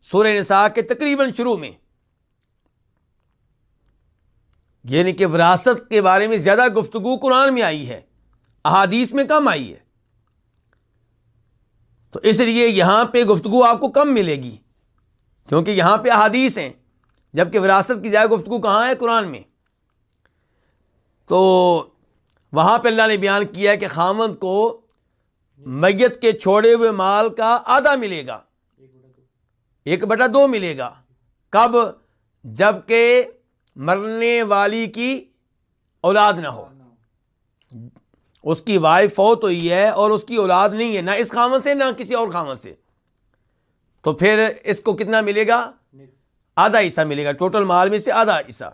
[SPEAKER 1] سورہ نساء کے تقریباً شروع میں. یعنی کہ وراثت کے بارے میں زیادہ گفتگو قرآن میں آئی ہے، احادیث میں کم آئی ہے، تو اس لیے یہاں پہ گفتگو آپ کو کم ملے گی، کیونکہ یہاں پہ احادیث ہیں، جبکہ وراثت کی زیادہ گفتگو کہاں ہے؟ قرآن میں۔ تو وہاں پہ اللہ نے بیان کیا ہے کہ خاوند کو میت کے چھوڑے ہوئے مال کا آدھا ملے گا، 1/2 ملے گا۔ کب؟ جب کہ مرنے والی کی اولاد نہ ہو، اس کی وائف فوت ہوئی ہے اور اس کی اولاد نہیں ہے، نہ اس خاوند سے نہ کسی اور خاوند سے، تو پھر اس کو کتنا ملے گا؟ آدھا حصہ ملے گا، ٹوٹل مال میں سے آدھا حصہ۔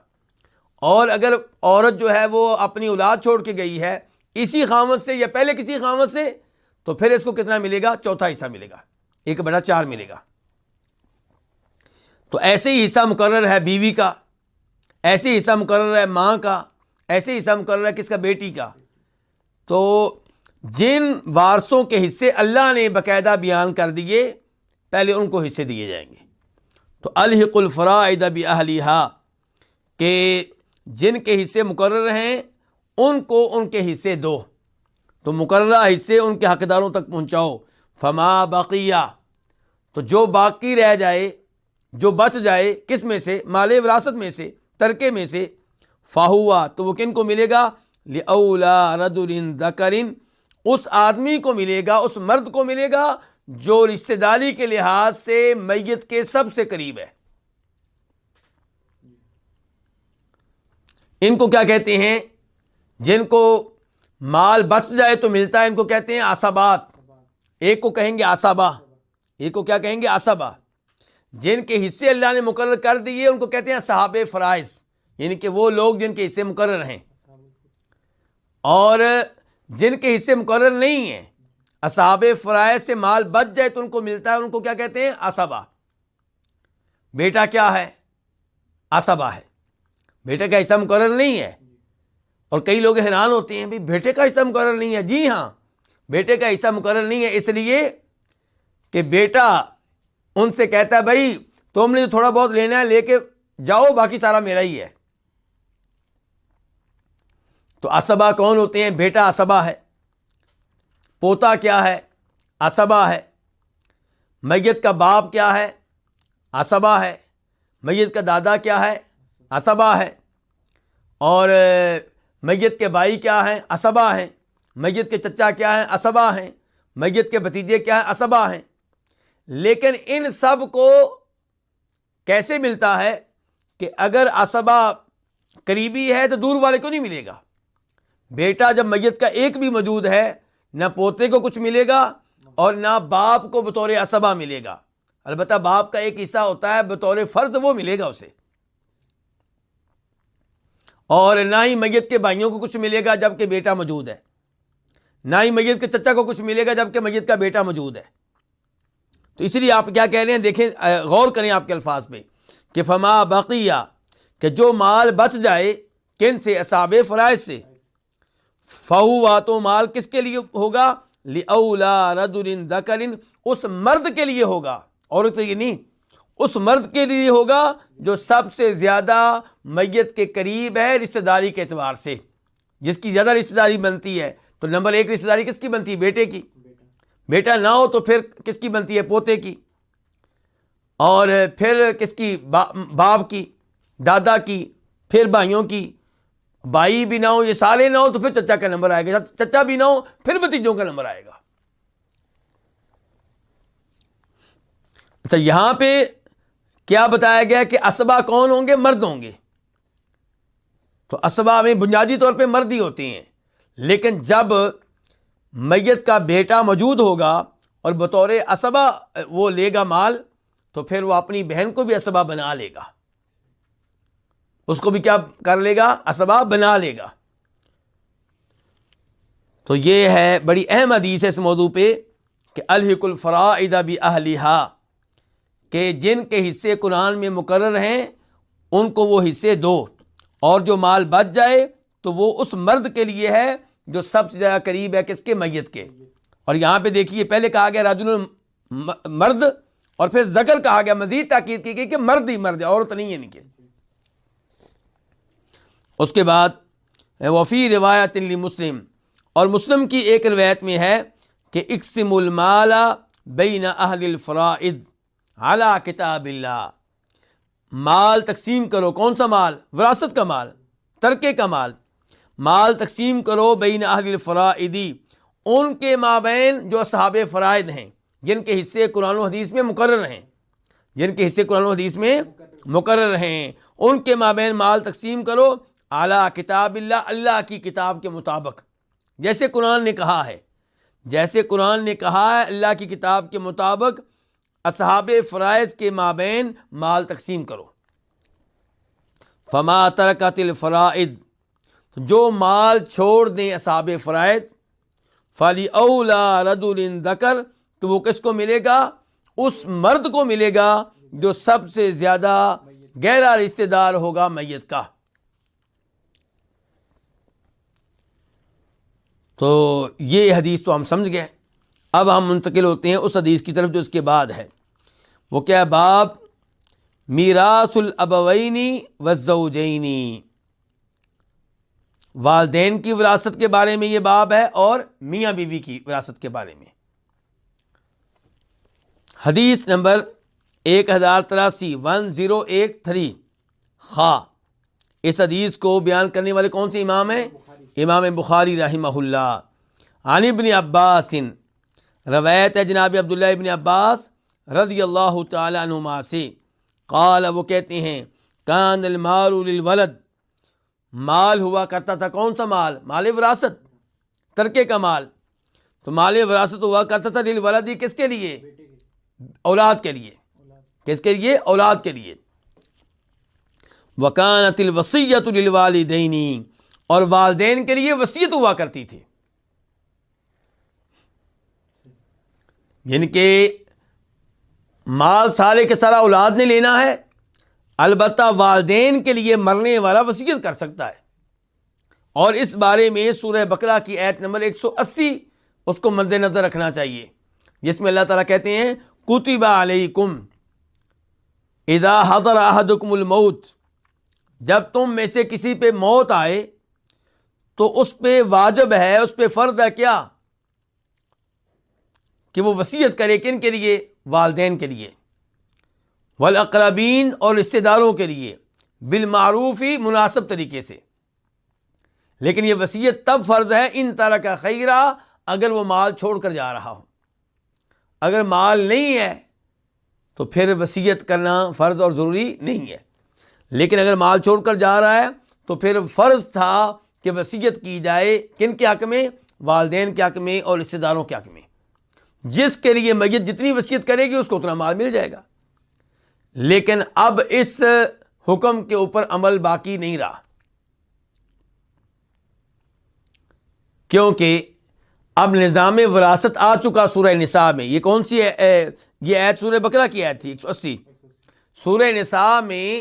[SPEAKER 1] اور اگر عورت جو ہے وہ اپنی اولاد چھوڑ کے گئی ہے اسی خاوند سے یا پہلے کسی خاوند سے، تو پھر اس کو کتنا ملے گا؟ چوتھا حصہ ملے گا، 1/4 ملے گا۔ تو ایسے ہی حصہ مقرر ہے بیوی کا، ایسے ہی حصہ مقرر ہے ماں کا، ایسے ہی حصہ مقرر ہے کس کا؟ بیٹی کا۔ تو جن وارثوں کے حصے اللہ نے باقاعدہ بیان کر دیے، پہلے ان کو حصے دیے جائیں گے۔ تو الحق الفرائض باہلھا، کہ جن کے حصے مقرر ہیں ان کو ان کے حصے دو، تو مقررہ حصے ان کے حقداروں تک پہنچاؤ۔ فما بقیہ، تو جو باقی رہ جائے، جو بچ جائے، کس میں سے؟ مال وراثت میں سے، ترکے میں سے، فہوا، تو وہ کن کو ملے گا؟ لأولی رجل ذکر، اس آدمی کو ملے گا، اس مرد کو ملے گا جو رشتہ داری کے لحاظ سے میت کے سب سے قریب ہے۔ ان کو کیا کہتے ہیں؟ جن کو مال بچ جائے تو ملتا ہے، ان کو کہتے ہیں عصبات۔ ایک کو کہیں گے عصبہ، ایک کو کیا کہیں گے؟ عصبہ۔ جن کے حصے اللہ نے مقرر کر دیے ان کو کہتے ہیں اصحاب فرائض، یعنی کہ وہ لوگ جن کے حصے مقرر ہیں۔ اور جن کے حصے مقرر نہیں ہیں، اصحاب فرائض سے مال بچ جائے تو ان کو ملتا ہے، ان کو کیا کہتے ہیں؟ عصبہ۔ بیٹا کیا ہے؟ عصبہ ہے۔ بیٹے کا حصہ مقرر نہیں ہے، اور کئی لوگ حیران ہوتے ہیں، بھی بیٹے کا حصہ مقرر نہیں ہے؟ جی ہاں، بیٹے کا حصہ مقرر نہیں ہے، اس لیے کہ بیٹا ان سے کہتا ہے بھائی تم نے جو تھوڑا بہت لینا ہے لے کے جاؤ، باقی سارا میرا ہی ہے۔ تو عصبہ کون ہوتے ہیں؟ بیٹا عصبہ ہے، پوتا کیا ہے؟ عصبہ ہے، میت کا باپ کیا ہے؟ عصبہ ہے، میت کا دادا کیا ہے؟ عصبہ ہے، اور میت کے بھائی کیا ہیں؟ عصبہ ہیں، میت کے چچا کیا ہیں؟ عصبہ ہیں، میت کے بھتیجے کیا ہیں؟ عصبہ ہیں۔ لیکن ان سب کو کیسے ملتا ہے کہ اگر عصبہ قریبی ہے تو دور والے کو نہیں ملے گا؟ بیٹا جب میت کا ایک بھی موجود ہے، نہ پوتے کو کچھ ملے گا اور نہ باپ کو بطور عصبہ ملے گا۔ البتہ باپ کا ایک حصہ ہوتا ہے بطور فرض، وہ ملے گا اسے، اور نہ ہی میت کے بھائیوں کو کچھ ملے گا جبکہ بیٹا موجود ہے، نہ ہی میت کے چچا کو کچھ ملے گا جبکہ میت کا بیٹا موجود ہے۔ تو اس لیے آپ کیا کہہ رہے ہیں؟ دیکھیں، غور کریں آپ کے الفاظ پہ، کہ فما بقیہ، کہ جو مال بچ جائے، کن سے؟ اصحاب فرائض سے، فہوا، تو مال کس کے لیے ہوگا؟ لأولی رجل ذکر، اس مرد کے لیے ہوگا، عورت کے لیے نہیں، اس مرد کے لیے ہوگا جو سب سے زیادہ میت کے قریب ہے رشتہ داری کے اعتبار سے، جس کی زیادہ رشتہ داری بنتی ہے۔ تو نمبر 1 رشتہ داری کس کی بنتی ہے؟ بیٹے کی۔ بیٹا نہ ہو تو پھر کس کی بنتی ہے؟ پوتے کی، اور پھر کس کی؟ باپ کی، دادا کی، پھر بھائیوں کی۔ بھائی بھی نہ ہو، یہ سارے نہ ہو تو پھر چچا کا نمبر آئے گا، چچا بھی نہ ہو پھر بھتیجوں کا نمبر آئے گا۔ اچھا، یہاں پہ کیا بتایا گیا کہ عصبہ کون ہوں گے؟ مرد ہوں گے۔ تو عصبہ میں بنیادی طور پہ مرد ہی ہوتے ہیں، لیکن جب میت کا بیٹا موجود ہوگا اور بطور عصبہ وہ لے گا مال، تو پھر وہ اپنی بہن کو بھی عصبہ بنا لے گا، اس کو بھی کیا کر لے گا؟ عصبہ بنا لے گا۔ تو یہ ہے بڑی اہم حدیث ہے اس موضوع پہ کہ الحق الفرائض باہلھا، کہ جن کے حصے قرآن میں مقرر ہیں ان کو وہ حصے دو، اور جو مال بچ جائے تو وہ اس مرد کے لیے ہے جو سب سے زیادہ قریب ہے، کس کے؟ میت کے۔ اور یہاں پہ دیکھیے، پہلے کہا گیا رجل، مرد، اور پھر ذکر کہا گیا، مزید تاکید کی گئی کہ مرد ہی مرد ہے، عورت نہیں ہے۔ ان کے اس کے بعد وفی روایت لمسلم، اور مسلم کی ایک روایت میں ہے کہ اقسم المال بین اہل الفرائض علی کتاب اللہ، مال تقسیم کرو. کون سا مال؟ وراثت کا مال، ترکے کا مال. مال تقسیم کرو بین اہل الفرائض، ان کے مابین جو اصحاب فرائض ہیں، جن کے حصے قرآن و حدیث میں مقرر ہیں، جن کے حصے قرآن و حدیث میں مقرر ہیں، ان کے مابین مال تقسیم کرو اعلی کتاب اللہ، اللہ کی کتاب کے مطابق. جیسے قرآن نے کہا ہے، جیسے قرآن نے کہا ہے اللہ کی کتاب کے مطابق اصحاب فرائض کے مابین مال تقسیم کرو. فما ترکت الفرائض، جو مال چھوڑ دیں اصحاب فرائض، فَلِأَوْلَى رَجُلٍ ذَكَرٍ، تو وہ کس کو ملے گا؟ اس مرد کو ملے گا جو سب سے زیادہ گہرا رشتہ دار ہوگا میت کا. تو یہ حدیث تو ہم سمجھ گئے. اب ہم منتقل ہوتے ہیں اس حدیث کی طرف جو اس کے بعد ہے. وہ کیا؟ باب میراث الابوین والزوجین، والدین کی وراثت کے بارے میں یہ باب ہے، اور میاں بیوی کی وراثت کے بارے میں. حدیث نمبر 1083 1083 خا. اس حدیث کو بیان کرنے والے کون سے امام ہیں؟ امام بخاری رحمہ اللہ. عن ابن عباس، روایت ہے جناب عبداللہ ابن عباس رضی اللہ تعالی عنہما سے، قال، وہ کہتے ہیں، کان المال للولد، مال ہوا کرتا تھا. کون سا مال؟ مال وراثت، ترکے کا مال. تو مال وراثت ہوا کرتا تھا للولد، کس کے لیے؟ اولاد کے لیے. کس کے لیے؟ اولاد کے لیے. وکانت الوصیۃ للوالدین، اور والدین کے لیے وصیت ہوا کرتی تھی. یعنی کہ مال سارے کے سارا اولاد نے لینا ہے، البتہ والدین کے لیے مرنے والا وصیت کر سکتا ہے. اور اس بارے میں سورہ بقرہ کی آیت نمبر 180 اس کو مد نظر رکھنا چاہیے، جس میں اللہ تعالیٰ کہتے ہیں کتب علیکم اذا حضر احدکم الموت، جب تم میں سے کسی پہ موت آئے تو اس پہ واجب ہے، اس پہ فرض ہے کیا؟ کہ وہ وصیت کرے. کن کے لیے؟ والدین کے لیے. والاقربین، اور رشتہ داروں کے لیے، بالمعروف، مناسب طریقے سے. لیکن یہ وصیت تب فرض ہے ان ترک خیرا، اگر وہ مال چھوڑ کر جا رہا ہو. اگر مال نہیں ہے تو پھر وصیت کرنا فرض اور ضروری نہیں ہے. لیکن اگر مال چھوڑ کر جا رہا ہے تو پھر فرض تھا کہ وصیت کی جائے. کن کے حق میں؟ والدین کے حق میں اور رشتہ داروں کے حق میں. جس کے لیے میت جتنی وصیت کرے گی اس کو اتنا مال مل جائے گا. لیکن اب اس حکم کے اوپر عمل باقی نہیں رہا، کیونکہ اب نظام وراثت آ چکا سورہ نساء میں. یہ کون سی ہے؟ یہ آیت سورہ بقرہ کی آیت تھی 180. سورہ نساء میں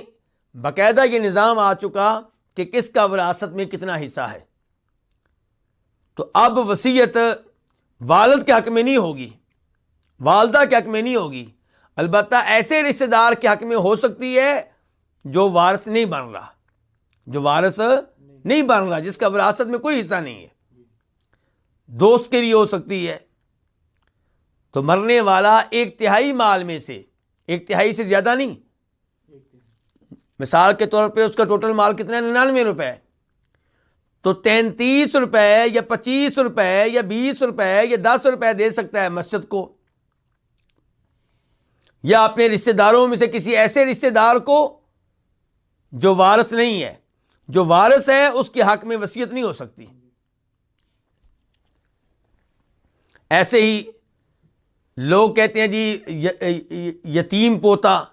[SPEAKER 1] باقاعدہ یہ نظام آ چکا کہ کس کا وراثت میں کتنا حصہ ہے. تو اب وصیت والد کے حق میں نہیں ہوگی، والدہ کے حق میں نہیں ہوگی، البتہ ایسے رشتہ دار کے حق میں ہو سکتی ہے جو وارث نہیں بن رہا، جو وارث نہیں بن رہا، جس کا وراثت میں کوئی حصہ نہیں ہے. دوست کے لیے ہو سکتی ہے. تو مرنے والا 1/3 مال میں سے، 1/3 سے زیادہ نہیں. مثال کے طور پہ اس کا ٹوٹل مال کتنا ہے؟ 99 روپے. تو 33 روپے یا 25 روپے یا 20 روپے یا 10 روپے دے سکتا ہے مسجد کو، یا اپنے رشتہ داروں میں سے کسی ایسے رشتہ دار کو جو وارث نہیں ہے. جو وارث ہے اس کے حق میں وصیت نہیں ہو سکتی. ایسے ہی لوگ کہتے ہیں جی یتیم پوتا،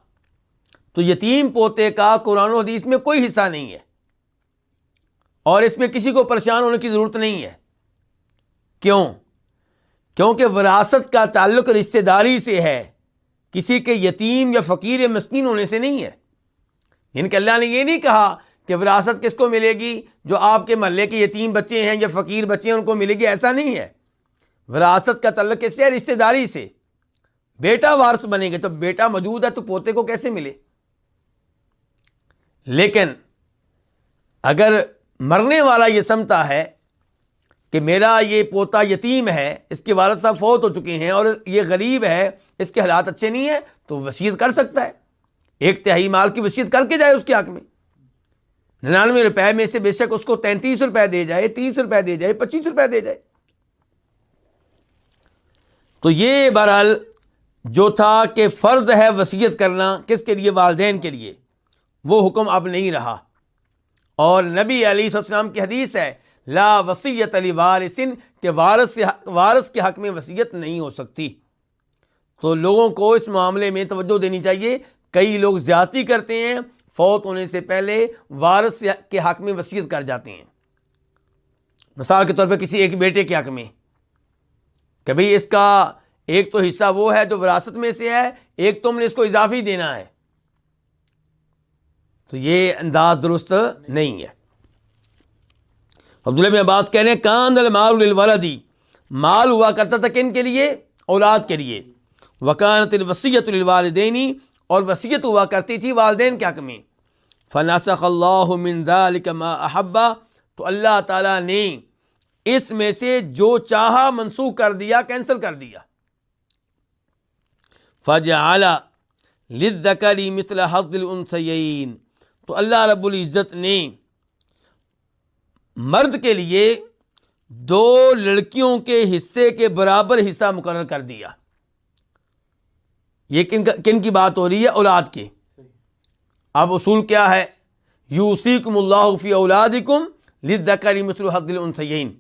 [SPEAKER 1] تو یتیم پوتے کا قرآن و حدیث میں کوئی حصہ نہیں ہے، اور اس میں کسی کو پریشان ہونے کی ضرورت نہیں ہے. کیوں؟ کیونکہ وراثت کا تعلق رشتہ داری سے ہے، کسی کے یتیم یا فقیر یا مسکین ہونے سے نہیں ہے. یعنی کہ اللہ نے یہ نہیں کہا کہ وراثت کس کو ملے گی؟ جو آپ کے محلے کے یتیم بچے ہیں یا فقیر بچے ہیں ان کو ملے گی، ایسا نہیں ہے. وراثت کا تعلق کس سے ہے؟ رشتہ داری سے. بیٹا وارث بنے گے تو بیٹا موجود ہے تو پوتے کو کیسے ملے؟ لیکن اگر مرنے والا یہ سمجھتا ہے کہ میرا یہ پوتا یتیم ہے، اس کے والد صاحب فوت ہو چکے ہیں اور یہ غریب ہے، اس کے حالات اچھے نہیں ہیں، تو وصیت کر سکتا ہے، 1/3 مال کی وصیت کر کے جائے اس کے حق میں۔ 99 روپے میں سے بے شک اس کو 33 روپے دے جائے، 30 روپے دے جائے، 25 روپے دے جائے۔ تو یہ بہرحال جو تھا کہ فرض ہے وصیت کرنا کس کے لیے؟ والدین کے لیے، وہ حکم اب نہیں رہا۔ اور نبی علیہ الصلوۃ والسلام کی حدیث ہے لا وصیت لوارث، کہ وارث کے حق میں وصیت نہیں ہو سکتی۔ تو لوگوں کو اس معاملے میں توجہ دینی چاہیے۔ کئی لوگ زیادتی کرتے ہیں، فوت ہونے سے پہلے وارث کے حق میں وصیت کر جاتے ہیں۔ مثال کے طور پہ کسی ایک بیٹے کے حق میں کہ بھئی اس کا ایک تو حصہ وہ ہے جو وراثت میں سے ہے، ایک تو ہم نے اس کو اضافی دینا ہے، تو یہ انداز درست نہیں ہے۔ عبداللہ بن عباس کہہ رہے ہیں کان المال للولد، مال ہوا کرتا تھا کن کے لیے؟ اولاد کے لیے۔ وکانت الوصیۃ للوالدین، اور وصیت ہوا کرتی تھی والدین کے حق میں۔ فنسخ اللہ من ذلک ما احب، تو اللہ تعالیٰ نے اس میں سے جو چاہا منسوخ کر دیا، کینسل کر دیا۔ فجعل للذکر مثل حظ الانثیین، تو اللہ رب العزت نے مرد کے لیے 2 لڑکیوں کے حصے کے برابر حصہ مقرر کر دیا۔ یہ کن کی بات ہو رہی ہے؟ اولاد کی۔ اب اصول کیا ہے؟ یوصیکم اللہ فی اولادکم للذکر مثل حظ الانثیین،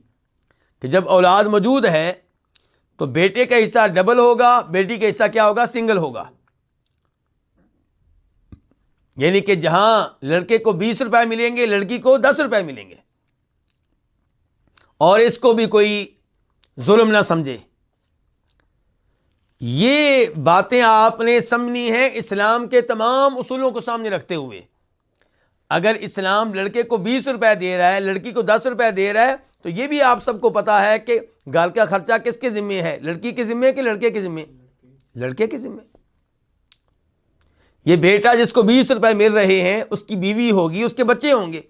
[SPEAKER 1] کہ جب اولاد موجود ہے تو بیٹے کا حصہ ڈبل ہوگا، بیٹی کا حصہ کیا ہوگا؟ سنگل ہوگا۔ یعنی کہ جہاں لڑکے کو 20 روپے ملیں گے، لڑکی کو 10 روپے ملیں گے، اور اس کو بھی کوئی ظلم نہ سمجھے۔ یہ باتیں آپ نے سمجھنی ہیں اسلام کے تمام اصولوں کو سامنے رکھتے ہوئے۔ اگر اسلام لڑکے کو 20 روپے دے رہا ہے، لڑکی کو 10 روپے دے رہا ہے، تو یہ بھی آپ سب کو پتا ہے کہ گھر کا خرچہ کس کے ذمے ہے؟ لڑکی کے ذمے کہ لڑکے کے ذمے؟ لڑکے کے ذمے۔ یہ بیٹا جس کو 20 روپے مل رہے ہیں، اس کی بیوی ہوگی، اس کے بچے ہوں گے،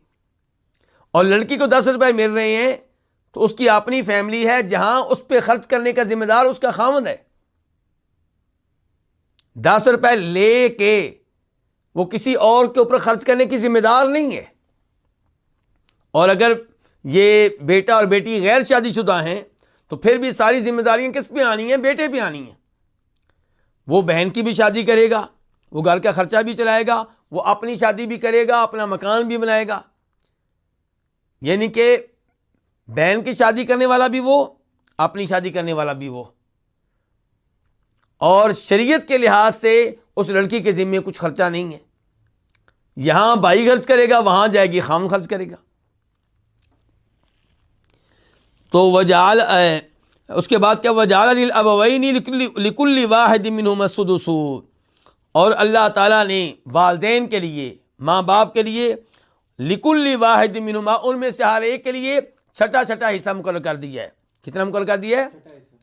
[SPEAKER 1] اور لڑکی کو 10 روپے مل رہے ہیں تو اس کی اپنی فیملی ہے، جہاں اس پہ خرچ کرنے کا ذمہ دار اس کا خاوند ہے۔ 10 روپے لے کے وہ کسی اور کے اوپر خرچ کرنے کی ذمہ دار نہیں ہے۔ اور اگر یہ بیٹا اور بیٹی غیر شادی شدہ ہیں تو پھر بھی ساری ذمہ داریاں کس پہ آنی ہیں؟ بیٹے پہ آنی ہیں۔ وہ بہن کی بھی شادی کرے گا، وہ گھر کا خرچہ بھی چلائے گا، وہ اپنی شادی بھی کرے گا، اپنا مکان بھی بنائے گا۔ یعنی کہ بہن کی شادی کرنے والا بھی وہ، اپنی شادی کرنے والا بھی وہ۔ اور شریعت کے لحاظ سے اس لڑکی کے ذمے کچھ خرچہ نہیں ہے۔ یہاں بھائی خرچ کرے گا، وہاں جائے گی خاوند خرچ کرے گا۔ تو وجعل، اس کے بعد کیا؟ وجعل للابوین لکل واحد منہما السدس، اور اللہ تعالیٰ نے والدین کے لیے، ماں باپ کے لیے، لکل واحد منہما، ان میں سے ہر ایک کے لیے چھٹا حصہ مقرر کر دیا ہے۔ کتنا مقرر کر دیا ہے؟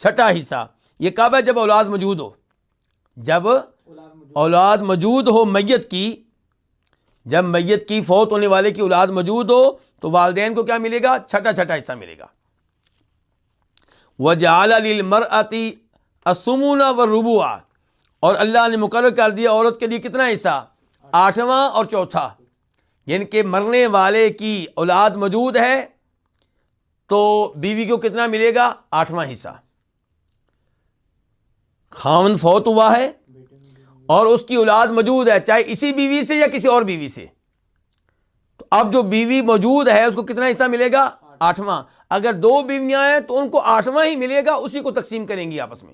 [SPEAKER 1] چھٹا حصہ۔ یہ کب ہے؟ جب اولاد موجود ہو۔ جب اولاد موجود ہو میت کی، جب میت کی، فوت ہونے والے کی اولاد موجود ہو تو والدین کو کیا ملے گا؟ چھٹا حصہ ملے گا۔ وجعل للمرأة الثمن والربع، اور اللہ نے مقرر کر دیا عورت کے لیے کتنا حصہ؟ 8واں اور 4تھا۔ یعنی کہ مرنے والے کی اولاد موجود ہے تو بیوی کو کتنا ملے گا؟ 8واں حصہ۔ خاوند فوت ہوا ہے اور اس کی اولاد موجود ہے، چاہے اسی بیوی سے یا کسی اور بیوی سے، تو اب جو بیوی موجود ہے اس کو کتنا حصہ ملے گا؟ 8واں۔ اگر 2 بیویاں ہیں تو ان کو 8واں ہی ملے گا، اسی کو تقسیم کریں گی آپس میں۔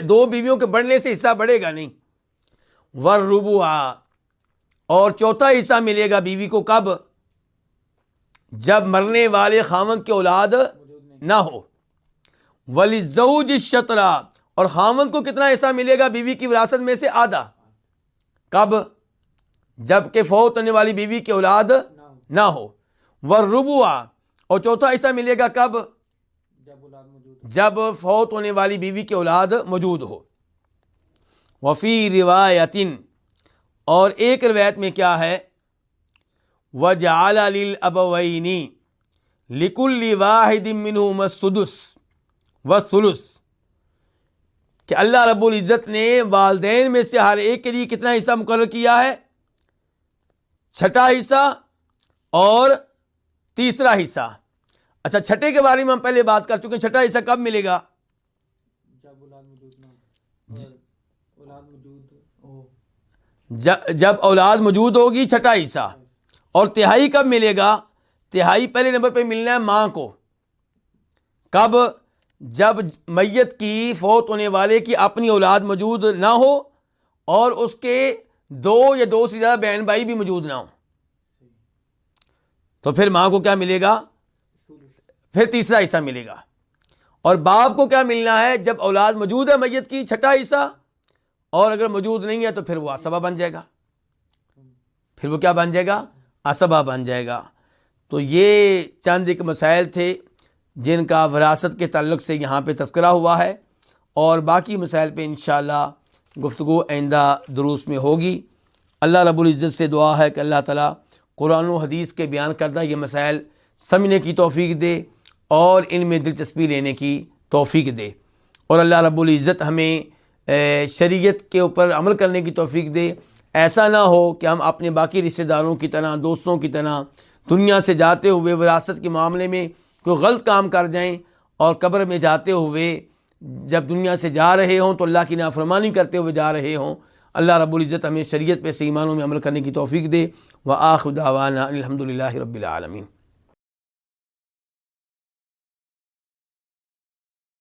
[SPEAKER 1] 2 بیویوں کے بڑھنے سے حصہ بڑھے گا نہیں۔ والربع، اور 4تھا حصہ ملے گا بیوی کو کب؟ جب مرنے والے خاوند کی اولاد نہ ہو۔ وللزوج الشطر، اور خاوند کو کتنا حصہ ملے گا بیوی کی وراثت میں سے؟ آدھا۔ کب؟ جب کہ فوت ہونے والی بیوی کی اولاد نہ ہو۔ والربع، اور 4تھا حصہ ملے گا کب؟ جب فوت ہونے والی بیوی کی اولاد موجود ہو۔ وفی روایت، اور ایک روایت میں کیا ہے؟ وَجَعَلَ لِلْأَبَوَيْنِ لِكُلِّ وَاحِدٍ مِّنْهُمَا السُّدُسُ وَالثُّلُثُ کہ اللہ رب العزت نے والدین میں سے ہر ایک کے لیے کتنا حصہ مقرر کیا ہے؟ چھٹا حصہ اور تیسرا حصہ۔ اچھا، چھٹے کے بارے میں ہم پہلے بات کر چکے ہیں، چھٹا حصہ کب ملے گا؟ جب اولاد موجود ہوگی چھٹا حصہ۔ اور تہائی کب ملے گا؟ تہائی پہلے نمبر پہ ملنا ہے ماں کو۔ کب؟ جب میت کی، فوت ہونے والے کی اپنی اولاد موجود نہ ہو اور اس کے دو یا دو سے زیادہ بہن بھائی بھی موجود نہ ہو، تو پھر ماں کو کیا ملے گا؟ پھر تیسرا حصہ ملے گا۔ اور باپ کو کیا ملنا ہے؟ جب اولاد موجود ہے میت کی، چھٹا حصہ، اور اگر موجود نہیں ہے تو پھر وہ عصبہ بن جائے گا۔ پھر وہ کیا بن جائے گا؟ عصبہ بن جائے گا۔ تو یہ چند ایک مسائل تھے جن کا وراثت کے تعلق سے یہاں پہ تذکرہ ہوا ہے، اور باقی مسائل پہ انشاءاللہ گفتگو آئندہ دروس میں ہوگی۔ اللہ رب العزت سے دعا ہے کہ اللہ تعالیٰ قرآن و حدیث کے بیان کردہ یہ مسائل سمجھنے کی توفیق دے اور ان میں دلچسپی لینے کی توفیق دے، اور اللہ رب العزت ہمیں شریعت کے اوپر عمل کرنے کی توفیق دے۔ ایسا نہ ہو کہ ہم اپنے باقی رشتہ داروں کی طرح، دوستوں کی طرح دنیا سے جاتے ہوئے وراثت کے معاملے میں کوئی غلط کام کر جائیں، اور قبر میں جاتے ہوئے جب دنیا سے جا رہے ہوں تو اللہ کی نافرمانی کرتے ہوئے جا رہے ہوں۔ اللہ رب العزت ہمیں شریعت پہ سے ایمانوں میں عمل کرنے کی توفیق دے۔ وآخر دعوانا الحمدللہ رب العالمین۔